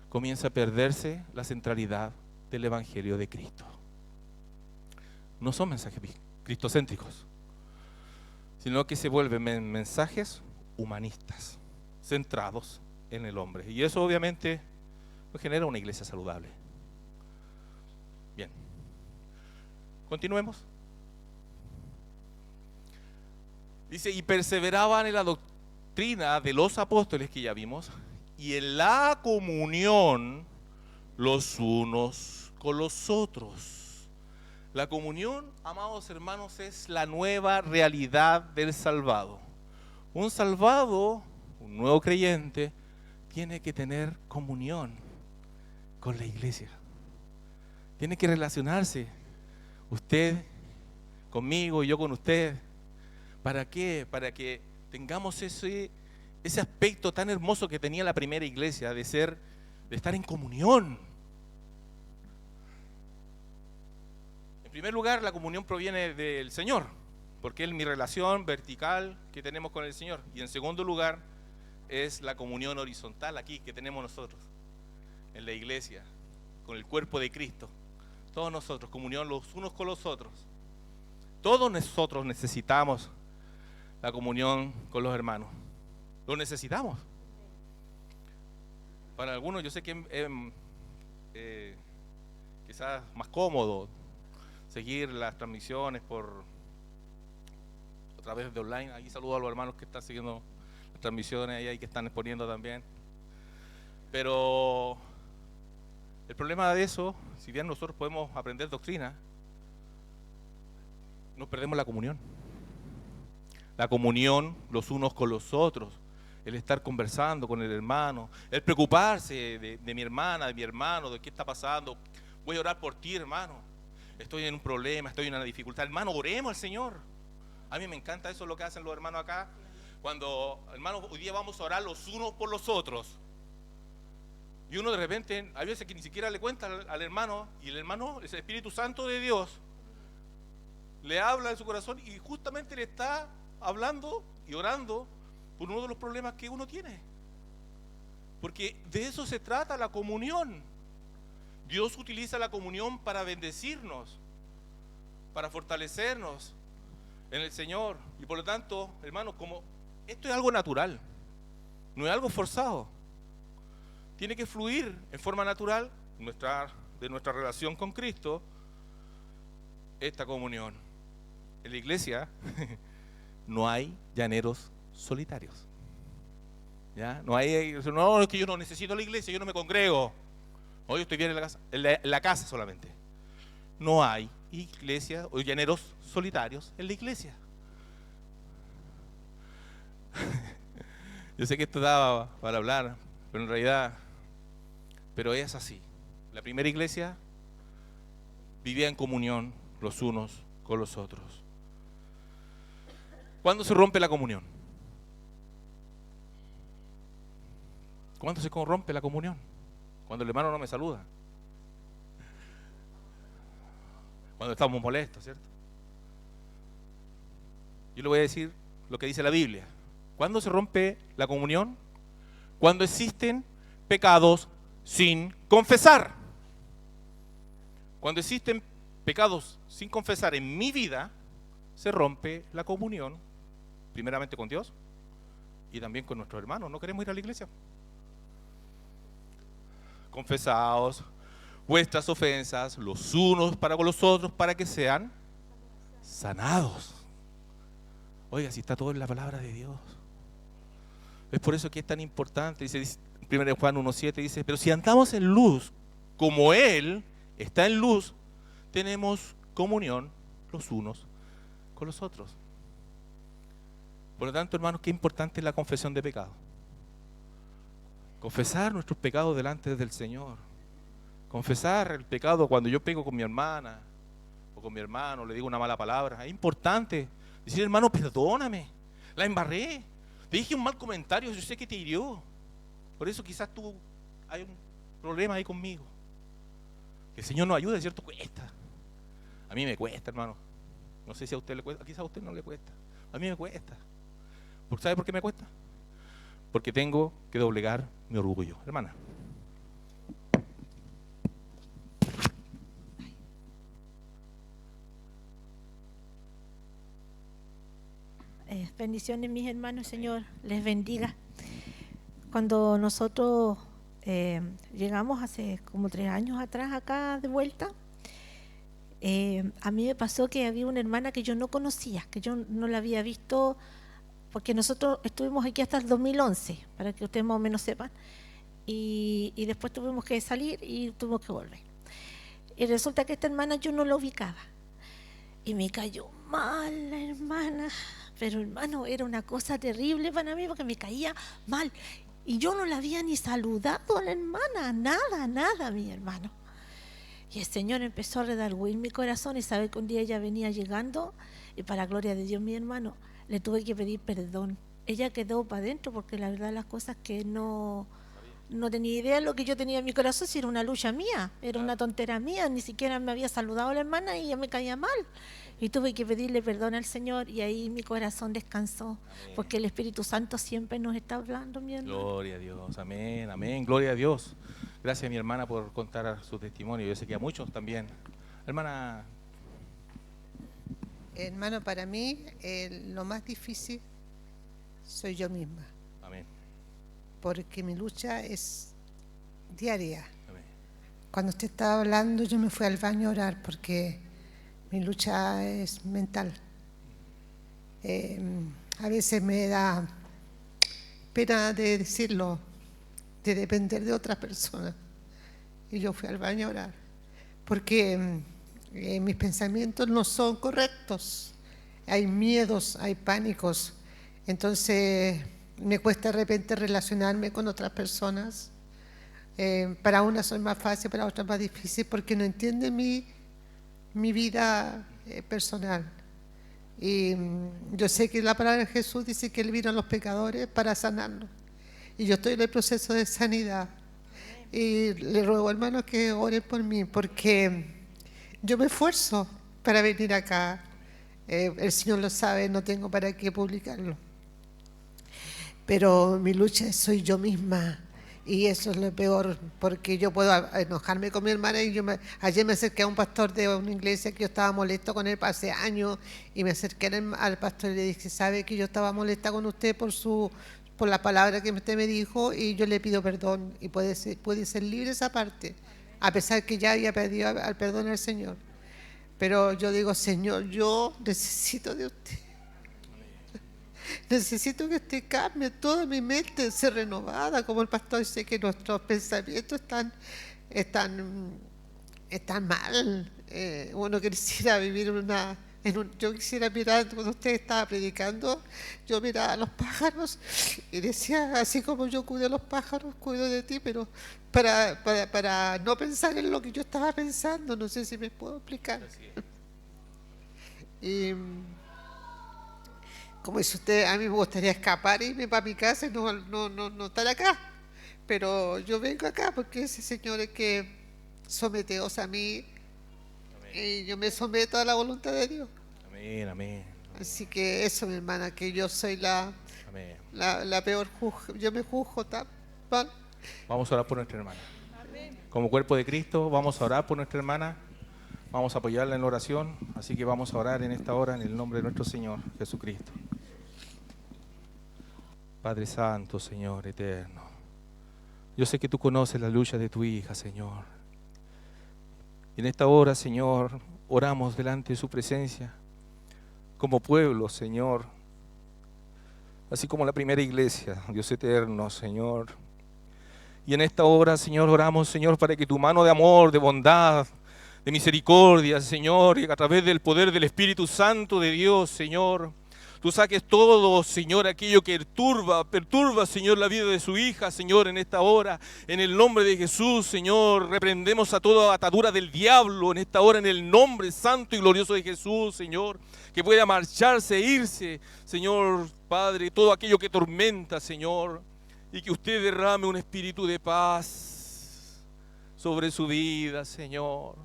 Comienza a perderse la centralidad del Evangelio de Cristo. No son mensajes cristocéntricos, sino que se vuelven mensajes humanistas, centrados en el hombre. Y eso obviamente no genera una iglesia saludable. Bien, continuemos. Dice, y perseveraban en la doctrina de los apóstoles que ya vimos, y en la comunión los unos con los otros. La comunión, amados hermanos, es la nueva realidad del salvado. Un salvado, un nuevo creyente, tiene que tener comunión con la iglesia. Tiene que relacionarse, usted conmigo y yo con usted. ¿Para qué? Para que tengamos ese aspecto tan hermoso que tenía la primera iglesia, de estar en comunión. En primer lugar, la comunión proviene del Señor, porque es mi relación vertical que tenemos con el Señor. Y en segundo lugar, es la comunión horizontal aquí que tenemos nosotros, en la iglesia, con el cuerpo de Cristo. Todos nosotros, comunión los unos con los otros. Todos nosotros necesitamos la comunión con los hermanos. Lo necesitamos. Para algunos yo sé que es quizás más cómodo seguir las transmisiones a través de online. Aquí saludo a los hermanos que están siguiendo las transmisiones ahí que están exponiendo también. Pero el problema de eso, si bien nosotros podemos aprender doctrina, nos perdemos la comunión. La comunión los unos con los otros, el estar conversando con el hermano, el preocuparse de mi hermana, de mi hermano, de qué está pasando. Voy a orar por ti, hermano. Estoy en un problema, estoy en una dificultad. Hermano, oremos al Señor. A mí me encanta eso, lo que hacen los hermanos acá. Cuando, hermanos, hoy día vamos a orar los unos por los otros. Y uno de repente, hay veces que ni siquiera le cuenta al hermano, y el hermano, es el Espíritu Santo de Dios, le habla en su corazón y justamente le está hablando y orando por uno de los problemas que uno tiene. Porque de eso se trata la comunión. Dios utiliza la comunión para bendecirnos, para fortalecernos en el Señor. Y por lo tanto, hermanos, como esto es algo natural, no es algo forzado, tiene que fluir en forma natural de nuestra relación con Cristo, esta comunión. En la iglesia no hay llaneros solitarios. ¿Ya? No es que yo no necesito la iglesia, yo no me congrego. No, yo estoy bien en la casa solamente. No hay iglesia o llaneros solitarios en la iglesia. Yo sé que esto daba para hablar, pero en realidad, pero es así. La primera iglesia vivía en comunión los unos con los otros. ¿Cuándo se rompe la comunión? ¿Cuándo se corrompe la comunión? Cuando el hermano no me saluda. Cuando estamos molestos, ¿cierto? Yo le voy a decir lo que dice la Biblia. ¿Cuándo se rompe la comunión? cuando existen pecados sin confesar. Cuando existen pecados sin confesar en mi vida, se rompe la comunión, primeramente con Dios y también con nuestros hermanos. No queremos ir a la iglesia. Confesaos vuestras ofensas los unos para con los otros, para que sean sanados. Oiga, si está todo en la palabra de Dios. Es por eso que es tan importante. Dice 1 Juan 1:7, dice: pero si andamos en luz, como Él está en luz, tenemos comunión los unos con los otros. Por lo tanto, hermanos, qué importante es la confesión de pecado. Confesar nuestros pecados delante del Señor. Confesar el pecado cuando yo pego con mi hermana o con mi hermano, le digo una mala palabra. Es importante decir: hermano, perdóname, la embarré, te dije un mal comentario, yo sé que te hirió. Por eso quizás tú hay un problema ahí conmigo. Que el Señor nos ayude, ¿cierto? Cuesta. A mí me cuesta, hermano. No sé si a usted le cuesta, quizás a usted no le cuesta. A mí me cuesta. ¿Sabe por qué me cuesta? Porque tengo que doblegar mi orgullo. Hermana. Bendiciones, mis hermanos, Señor les bendiga. Cuando nosotros llegamos hace como 3 años atrás acá de vuelta, a mí me pasó que había una hermana que yo no conocía, que yo no la había visto, porque nosotros estuvimos aquí hasta el 2011, para que ustedes más o menos sepan, y después tuvimos que salir y tuvimos que volver. Y resulta que esta hermana yo no la ubicaba, y me cayó mal la hermana, pero hermano, era una cosa terrible para mí porque me caía mal, y yo no la había ni saludado a la hermana, nada, mi hermano. Y el Señor empezó a redarguir mi corazón, y sabe que un día ella venía llegando, y para gloria de Dios, mi hermano, le tuve que pedir perdón. Ella quedó para adentro porque la verdad las cosas que no tenía idea de lo que yo tenía en mi corazón, si era una lucha mía, era una tontera mía, ni siquiera me había saludado a la hermana y ella me caía mal. Y tuve que pedirle perdón al Señor, y ahí mi corazón descansó. Amén. Porque el Espíritu Santo siempre nos está hablando, mi hermano. Gloria a Dios, amén, amén, gloria a Dios. Gracias, mi hermana, por contar su testimonio. Yo sé que a muchos también. Hermana. Hermano, para mí lo más difícil soy yo misma. Amén. Porque mi lucha es diaria. Amén. Cuando usted estaba hablando, yo me fui al baño a orar porque mi lucha es mental. A veces me da pena de decirlo, de depender de otras personas. Y yo fui al baño a orar porque mis pensamientos no son correctos. Hay miedos, hay pánicos. Entonces me cuesta de repente relacionarme con otras personas. Para unas son más fácil, para otras más difícil, porque no entienden mi vida personal. Y yo sé que la palabra de Jesús dice que Él vino a los pecadores para sanarnos. Y yo estoy en el proceso de sanidad. Y le ruego, hermanos, que oren por mí, porque yo me esfuerzo para venir acá. El Señor lo sabe, no tengo para qué publicarlo. Pero mi lucha soy yo misma. Y eso es lo peor, porque yo puedo enojarme con mi hermana. Y ayer me acerqué a un pastor de una iglesia que yo estaba molesto con él hace años, y me acerqué al pastor y le dije: sabe que yo estaba molesta con usted por la palabra que usted me dijo, y yo le pido perdón, y puede ser libre esa parte, a pesar que ya había pedido al perdón al Señor. Pero yo digo: Señor, yo necesito de usted. Necesito que usted cambie toda mi mente, sea renovada, como el pastor dice que nuestros pensamientos están mal. Uno quisiera vivir yo quisiera mirar, cuando usted estaba predicando, yo miraba a los pájaros y decía: así como yo cuido a los pájaros, cuido de ti, pero para no pensar en lo que yo estaba pensando. No sé si me puedo explicar. Y como dice usted, a mí me gustaría escapar, irme para mi casa y no estar acá. Pero yo vengo acá porque ese Señor es que someteos a mí. Amén. Y yo me someto a la voluntad de Dios. Amén, amén. Así que eso, mi hermana, que yo soy la peor juzga. Yo me juzgo Vale. Vamos a orar por nuestra hermana. Como cuerpo de Cristo, vamos a orar por nuestra hermana. Vamos a apoyarla en la oración. Así que vamos a orar en esta hora en el nombre de nuestro Señor Jesucristo. Padre Santo, Señor eterno, yo sé que tú conoces la lucha de tu hija, Señor. Y en esta hora, Señor, oramos delante de su presencia como pueblo, Señor, así como la primera iglesia, Dios eterno, Señor. Y en esta hora, Señor, oramos, Señor, para que tu mano de amor, de bondad, de misericordia, Señor, y a través del poder del Espíritu Santo de Dios, Señor, tú saques todo, Señor, aquello que perturba, Señor, la vida de su hija, Señor, en esta hora. En el nombre de Jesús, Señor, reprendemos a toda atadura del diablo en esta hora, en el nombre santo y glorioso de Jesús, Señor. Que pueda marcharse e irse, Señor, Padre, todo aquello que tormenta, Señor. Y que usted derrame un espíritu de paz sobre su vida, Señor.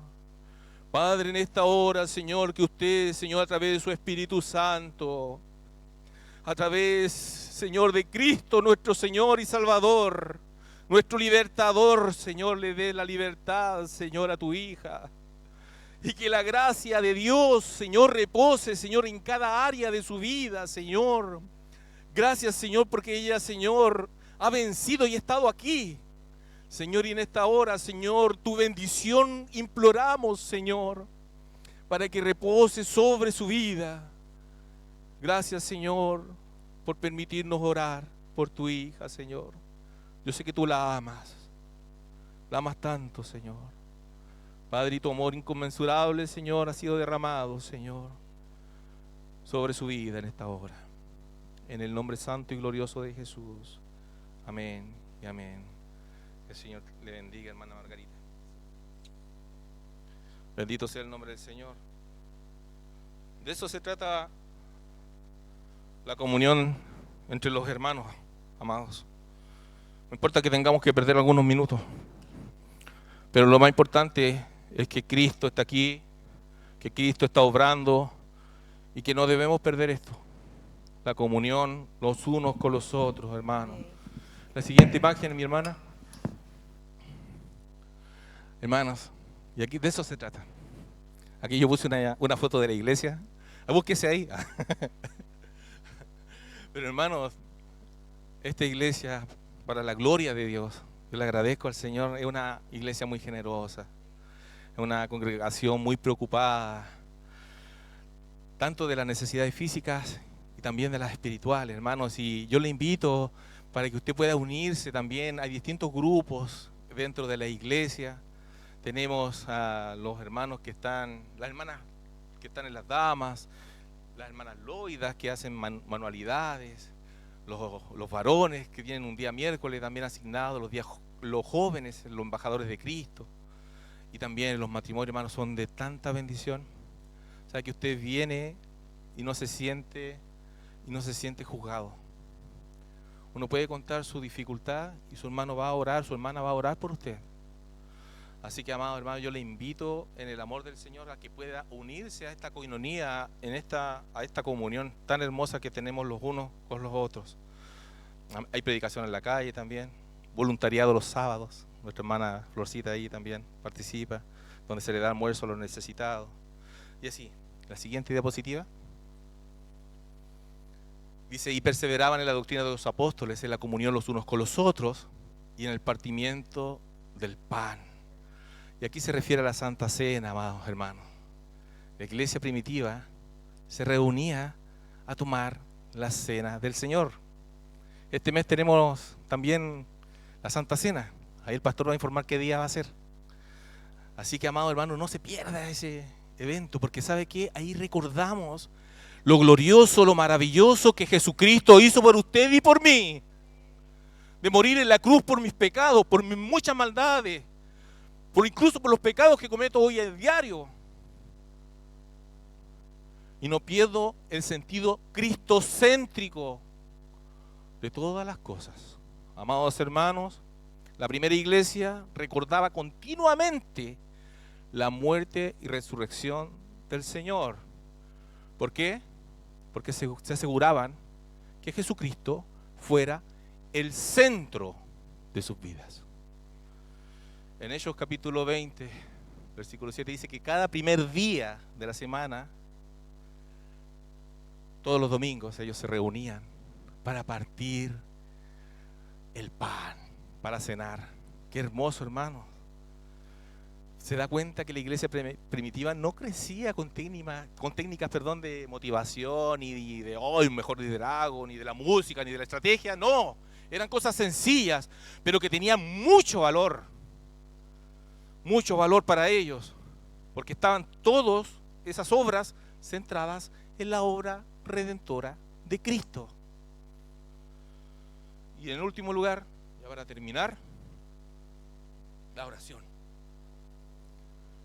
Padre, en esta hora, Señor, que usted, Señor, a través de su Espíritu Santo, a través, Señor, de Cristo, nuestro Señor y Salvador, nuestro libertador, Señor, le dé la libertad, Señor, a tu hija. Y que la gracia de Dios, Señor, repose, Señor, en cada área de su vida, Señor. Gracias, Señor, porque ella, Señor, ha vencido y ha estado aquí. Señor, y en esta hora, Señor, tu bendición imploramos, Señor, para que repose sobre su vida. Gracias, Señor, por permitirnos orar por tu hija, Señor. Yo sé que tú la amas tanto, Señor. Padre, y tu amor inconmensurable, Señor, ha sido derramado, Señor, sobre su vida en esta hora. En el nombre santo y glorioso de Jesús. Amén y amén. El Señor le bendiga, hermana Margarita. Bendito sea el nombre del Señor. De eso se trata la comunión entre los hermanos, amados. No importa que tengamos que perder algunos minutos, pero lo más importante es que Cristo está aquí, que Cristo está obrando y que no debemos perder esto. La comunión los unos con los otros, hermanos. La siguiente imagen, mi hermana. Hermanos, y aquí de eso se trata. Aquí yo puse una foto de la iglesia. Búsquese ahí. Pero hermanos, esta iglesia, para la gloria de Dios, yo le agradezco al Señor, es una iglesia muy generosa. Es una congregación muy preocupada, tanto de las necesidades físicas y también de las espirituales, hermanos. Y yo le invito para que usted pueda unirse también. Hay distintos grupos dentro de la iglesia. Tenemos a los hermanos que están, las hermanas que están en las damas, las hermanas loidas que hacen manualidades, los varones que tienen un día miércoles también asignado, los jóvenes, los embajadores de Cristo, y también los matrimonios, hermanos, son de tanta bendición. O sea, que usted viene y no se siente juzgado. Uno puede contar su dificultad y su hermano va a orar, su hermana va a orar por usted. Así que, amado hermano, yo le invito en el amor del Señor a que pueda unirse a esta coinonía, a esta comunión tan hermosa que tenemos los unos con los otros. Hay predicación en la calle también, voluntariado los sábados. Nuestra hermana Florcita ahí también participa, donde se le da almuerzo a los necesitados. Y así, la siguiente diapositiva. Dice, y perseveraban en la doctrina de los apóstoles, en la comunión los unos con los otros y en el partimiento del pan. Y aquí se refiere a la Santa Cena, amados hermanos. La iglesia primitiva se reunía a tomar la cena del Señor. Este mes tenemos también la Santa Cena. Ahí el pastor va a informar qué día va a ser. Así que, amado hermano, no se pierda ese evento, porque ¿sabe qué? Ahí recordamos lo glorioso, lo maravilloso que Jesucristo hizo por usted y por mí. De morir en la cruz por mis pecados, por mis muchas maldades, incluso por los pecados que cometo hoy a diario. Y no pierdo el sentido cristocéntrico de todas las cosas. Amados hermanos, la primera iglesia recordaba continuamente la muerte y resurrección del Señor. ¿Por qué? Porque se aseguraban que Jesucristo fuera el centro de sus vidas. En Hechos capítulo 20, versículo 7 dice que cada primer día de la semana, todos los domingos ellos se reunían para partir el pan, para cenar. Qué hermoso, hermano. Se da cuenta que la iglesia primitiva no crecía con técnicas de motivación, ni de hoy un mejor liderazgo, ni de la música, ni de la estrategia. No, eran cosas sencillas, pero que tenían mucho valor para ellos, porque estaban todas esas obras centradas en la obra redentora de Cristo. Y en último lugar, ya para terminar, la oración.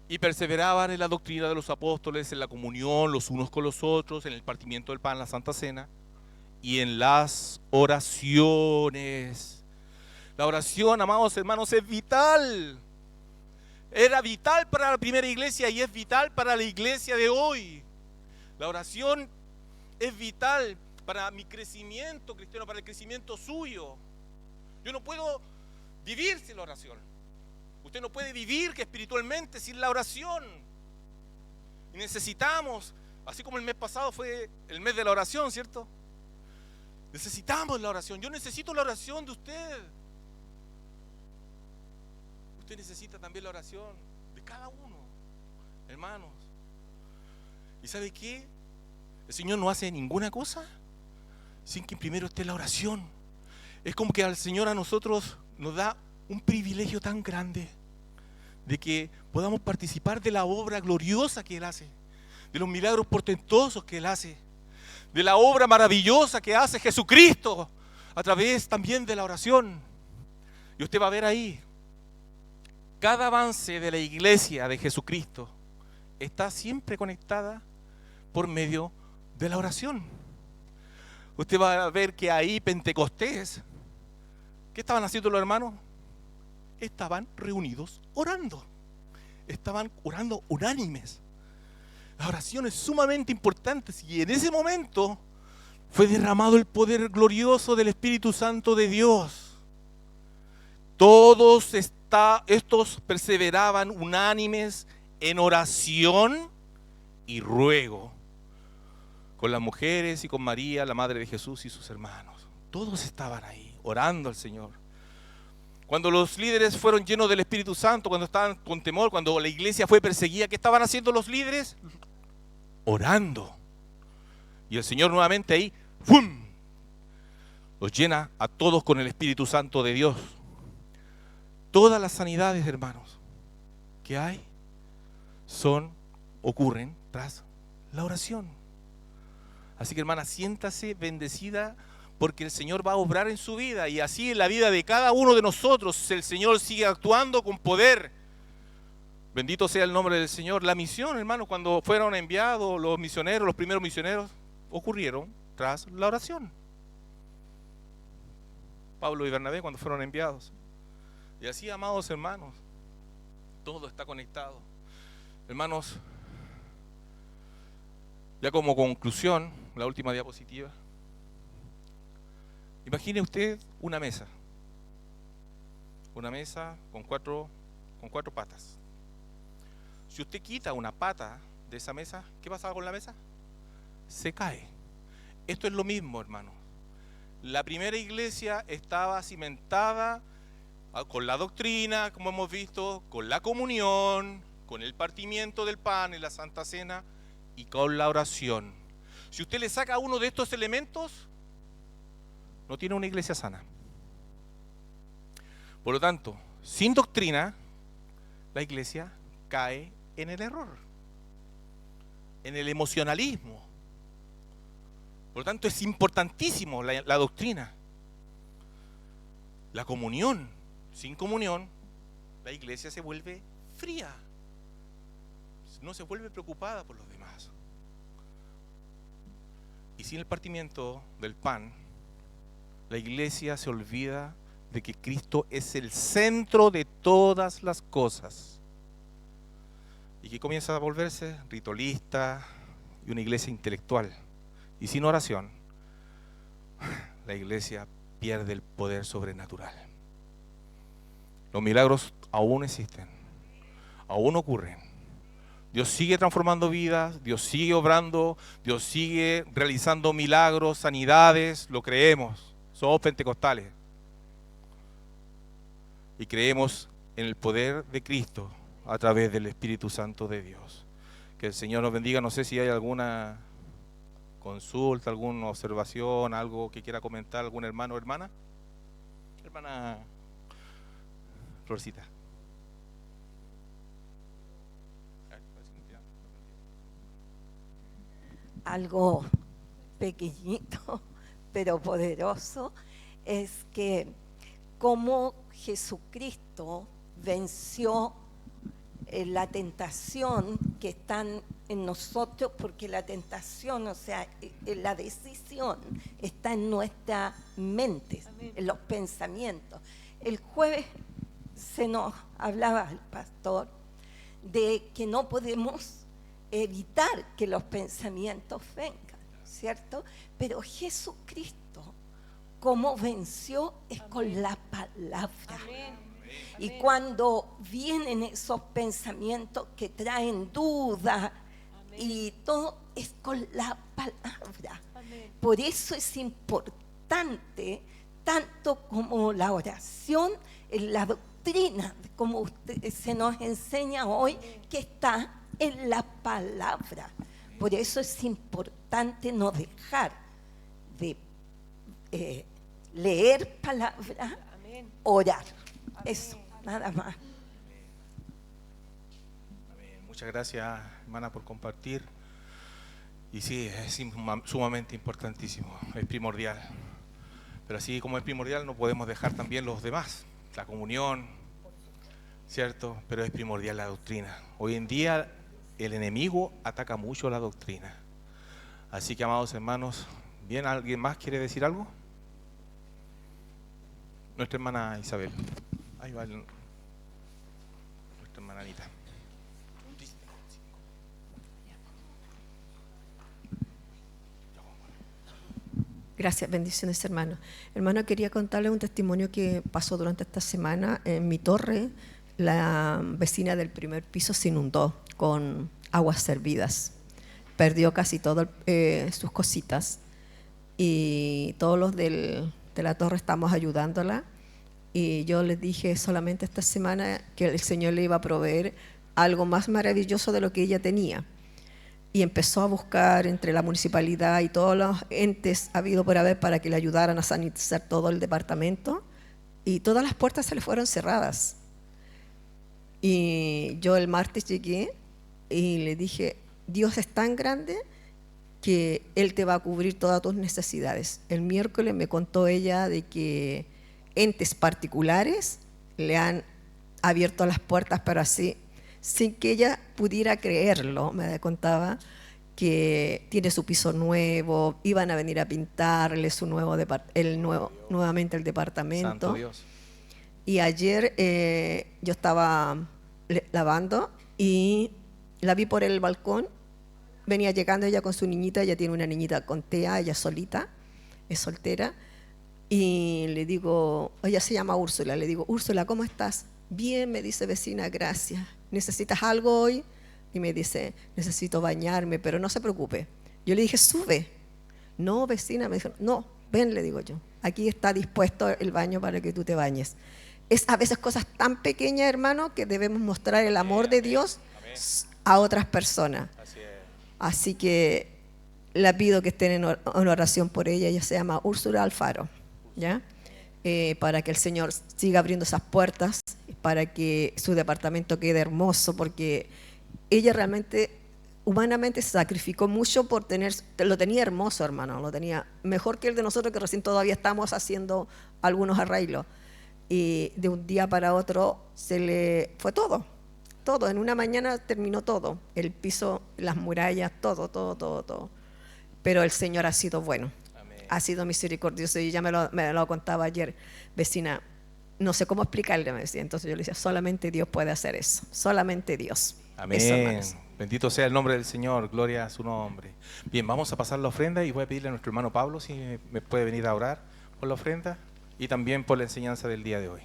Y perseveraban en la doctrina de los apóstoles, en la comunión los unos con los otros, en el partimiento del pan, la Santa Cena, y en las oraciones. La oración, amados hermanos, es vital. Era vital para la primera iglesia y es vital para la iglesia de hoy. La oración es vital para mi crecimiento cristiano, para el crecimiento suyo. Yo no puedo vivir sin la oración. Usted no puede vivir espiritualmente sin la oración. Y necesitamos, así como el mes pasado fue el mes de la oración, ¿cierto? Necesitamos la oración. Yo necesito la oración de usted. Usted necesita también la oración de cada uno, hermanos. ¿Y sabe qué? El Señor no hace ninguna cosa sin que primero esté la oración. Es como que al Señor a nosotros nos da un privilegio tan grande de que podamos participar de la obra gloriosa que Él hace, de los milagros portentosos que Él hace, de la obra maravillosa que hace Jesucristo a través también de la oración. Y usted va a ver ahí, cada avance de la iglesia de Jesucristo está siempre conectada por medio de la oración. Usted va a ver que ahí Pentecostés, ¿qué estaban haciendo los hermanos? Estaban reunidos orando. Estaban orando unánimes. La oración es sumamente importante y en ese momento fue derramado el poder glorioso del Espíritu Santo de Dios. Todos estos perseveraban unánimes en oración y ruego con las mujeres y con María, la madre de Jesús y sus hermanos. Todos estaban ahí orando al Señor. Cuando los líderes fueron llenos del Espíritu Santo, cuando estaban con temor, cuando la iglesia fue perseguida, ¿qué estaban haciendo los líderes? Orando. Y el Señor nuevamente ahí, ¡fum!, los llena a todos con el Espíritu Santo de Dios. Todas las sanidades, hermanos, que hay ocurren tras la oración. Así que, hermana, siéntase bendecida, porque el Señor va a obrar en su vida y así en la vida de cada uno de nosotros el Señor sigue actuando con poder. Bendito sea el nombre del Señor. La misión, hermanos, cuando fueron enviados los misioneros, los primeros misioneros, ocurrieron tras la oración. Pablo y Bernabé cuando fueron enviados. Y así, amados hermanos, todo está conectado. Hermanos, ya como conclusión, la última diapositiva. Imagine usted una mesa con cuatro patas. Si usted quita una pata de esa mesa, ¿qué pasa con la mesa? Se cae. Esto es lo mismo, hermano. La primera iglesia estaba cimentada con la doctrina, como hemos visto, con la comunión, con el partimiento del pan y la Santa Cena y con la oración. Si usted le saca uno de estos elementos, no tiene una iglesia sana. Por lo tanto, sin doctrina, la iglesia cae en el error, en el emocionalismo. Por lo tanto, es importantísimo la doctrina. La comunión. Sin comunión, la iglesia se vuelve fría. No se vuelve preocupada por los demás. Y sin el partimiento del pan, la iglesia se olvida de que Cristo es el centro de todas las cosas. Y que comienza a volverse ritualista y una iglesia intelectual. Y sin oración, la iglesia pierde el poder sobrenatural. Los milagros aún existen, aún ocurren. Dios sigue transformando vidas, Dios sigue obrando, Dios sigue realizando milagros, sanidades, lo creemos. Somos pentecostales. Y creemos en el poder de Cristo a través del Espíritu Santo de Dios. Que el Señor nos bendiga. No sé si hay alguna consulta, alguna observación, algo que quiera comentar algún hermano o hermana. Hermana Florcita. Algo pequeñito pero poderoso es que cómo Jesucristo venció la tentación que está en nosotros, porque la tentación, o sea, la decisión está en nuestra mente, en los pensamientos. El jueves se nos hablaba el pastor de que no podemos evitar que los pensamientos vengan, ¿cierto? Pero Jesucristo, ¿cómo venció? Es con la palabra. Y cuando vienen esos pensamientos que traen duda y todo, es con la palabra. Por eso es importante, tanto como la oración, en la doctrina, como se nos enseña hoy, que está en la palabra. Por eso es importante no dejar de leer palabra, orar. Eso, nada más. Amén. Muchas gracias, hermana, por compartir. Y sí, es sumamente importantísimo, es primordial. Pero así como es primordial, no podemos dejar también los demás, la comunión, ¿cierto? Pero es primordial la doctrina. Hoy en día el enemigo ataca mucho la doctrina. Así que, amados hermanos, ¿bien alguien más quiere decir algo? Nuestra hermana Isabel. Ahí va nuestra hermana Anita. Gracias, bendiciones, hermano. Hermano, quería contarle un testimonio que pasó durante esta semana. En mi torre, la vecina del primer piso se inundó con aguas servidas. Perdió casi todas sus cositas y todos los de la torre estamos ayudándola. Y yo les dije solamente esta semana que el Señor le iba a proveer algo más maravilloso de lo que ella tenía. Y empezó a buscar entre la municipalidad y todos los entes habido por haber para que le ayudaran a sanitizar todo el departamento. Y todas las puertas se le fueron cerradas. Y yo el martes llegué y le dije, Dios es tan grande que Él te va a cubrir todas tus necesidades. El miércoles me contó ella de que entes particulares le han abierto las puertas, pero así, sin que ella pudiera creerlo. Me contaba que tiene su piso nuevo, iban a venir a pintarle su nuevamente el departamento. Santo Dios. Y ayer yo estaba lavando y la vi por el balcón, venía llegando ella con su niñita, ella tiene una niñita con TEA, ella solita, es soltera. Y le digo, ella se llama Úrsula, le digo, Úrsula, ¿cómo estás? Bien, me dice, vecina, gracias. ¿Necesitas algo hoy? Y me dice, necesito bañarme, pero no se preocupe. Yo le dije, sube. No, vecina, me dijo, no, ven, le digo yo. Aquí está dispuesto el baño para que tú te bañes. Es a veces cosas tan pequeñas, hermano, que debemos mostrar el amor de Dios a otras personas. Así que la pido que estén en oración por ella. Ella se llama Úrsula Alfaro. ¿Ya? Para que el Señor siga abriendo esas puertas, para que su departamento quede hermoso, porque ella realmente, humanamente, se sacrificó mucho por lo tenía hermoso, hermano, lo tenía mejor que el de nosotros, que recién todavía estamos haciendo algunos arreglos. Y de un día para otro se le fue todo, en una mañana terminó todo, el piso, las murallas, todo. Pero el Señor ha sido bueno. Ha sido misericordioso. Y ya me lo contaba ayer, vecina, no sé cómo explicarle, me decía. Entonces yo le decía, solamente Dios puede hacer eso, solamente Dios. Amén. Eso, bendito sea el nombre del Señor, gloria a su nombre. Bien, vamos a pasar la ofrenda y voy a pedirle a nuestro hermano Pablo si me puede venir a orar por la ofrenda y también por la enseñanza del día de hoy.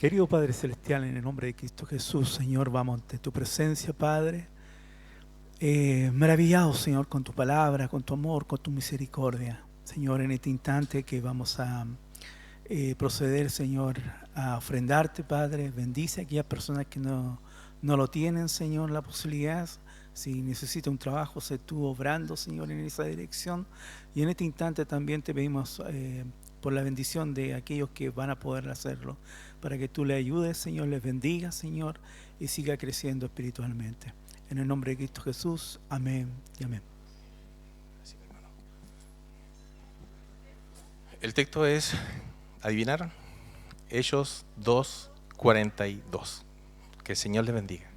Querido Padre Celestial, en el nombre de Cristo Jesús, Señor, vamos ante tu presencia, Padre. Maravillado, Señor, con tu palabra, con tu amor, con tu misericordia. Señor, en este instante que vamos a proceder, Señor, a ofrendarte, Padre. Bendice a aquellas personas que no lo tienen, Señor, la posibilidad. Si necesita un trabajo, sé tú obrando, Señor, en esa dirección. Y en este instante también te pedimos por la bendición de aquellos que van a poder hacerlo, para que tú le ayudes, Señor, les bendiga, Señor, y siga creciendo espiritualmente. En el nombre de Cristo Jesús, amén y amén. El texto es, adivinar, Hechos 2:42. Que el Señor les bendiga.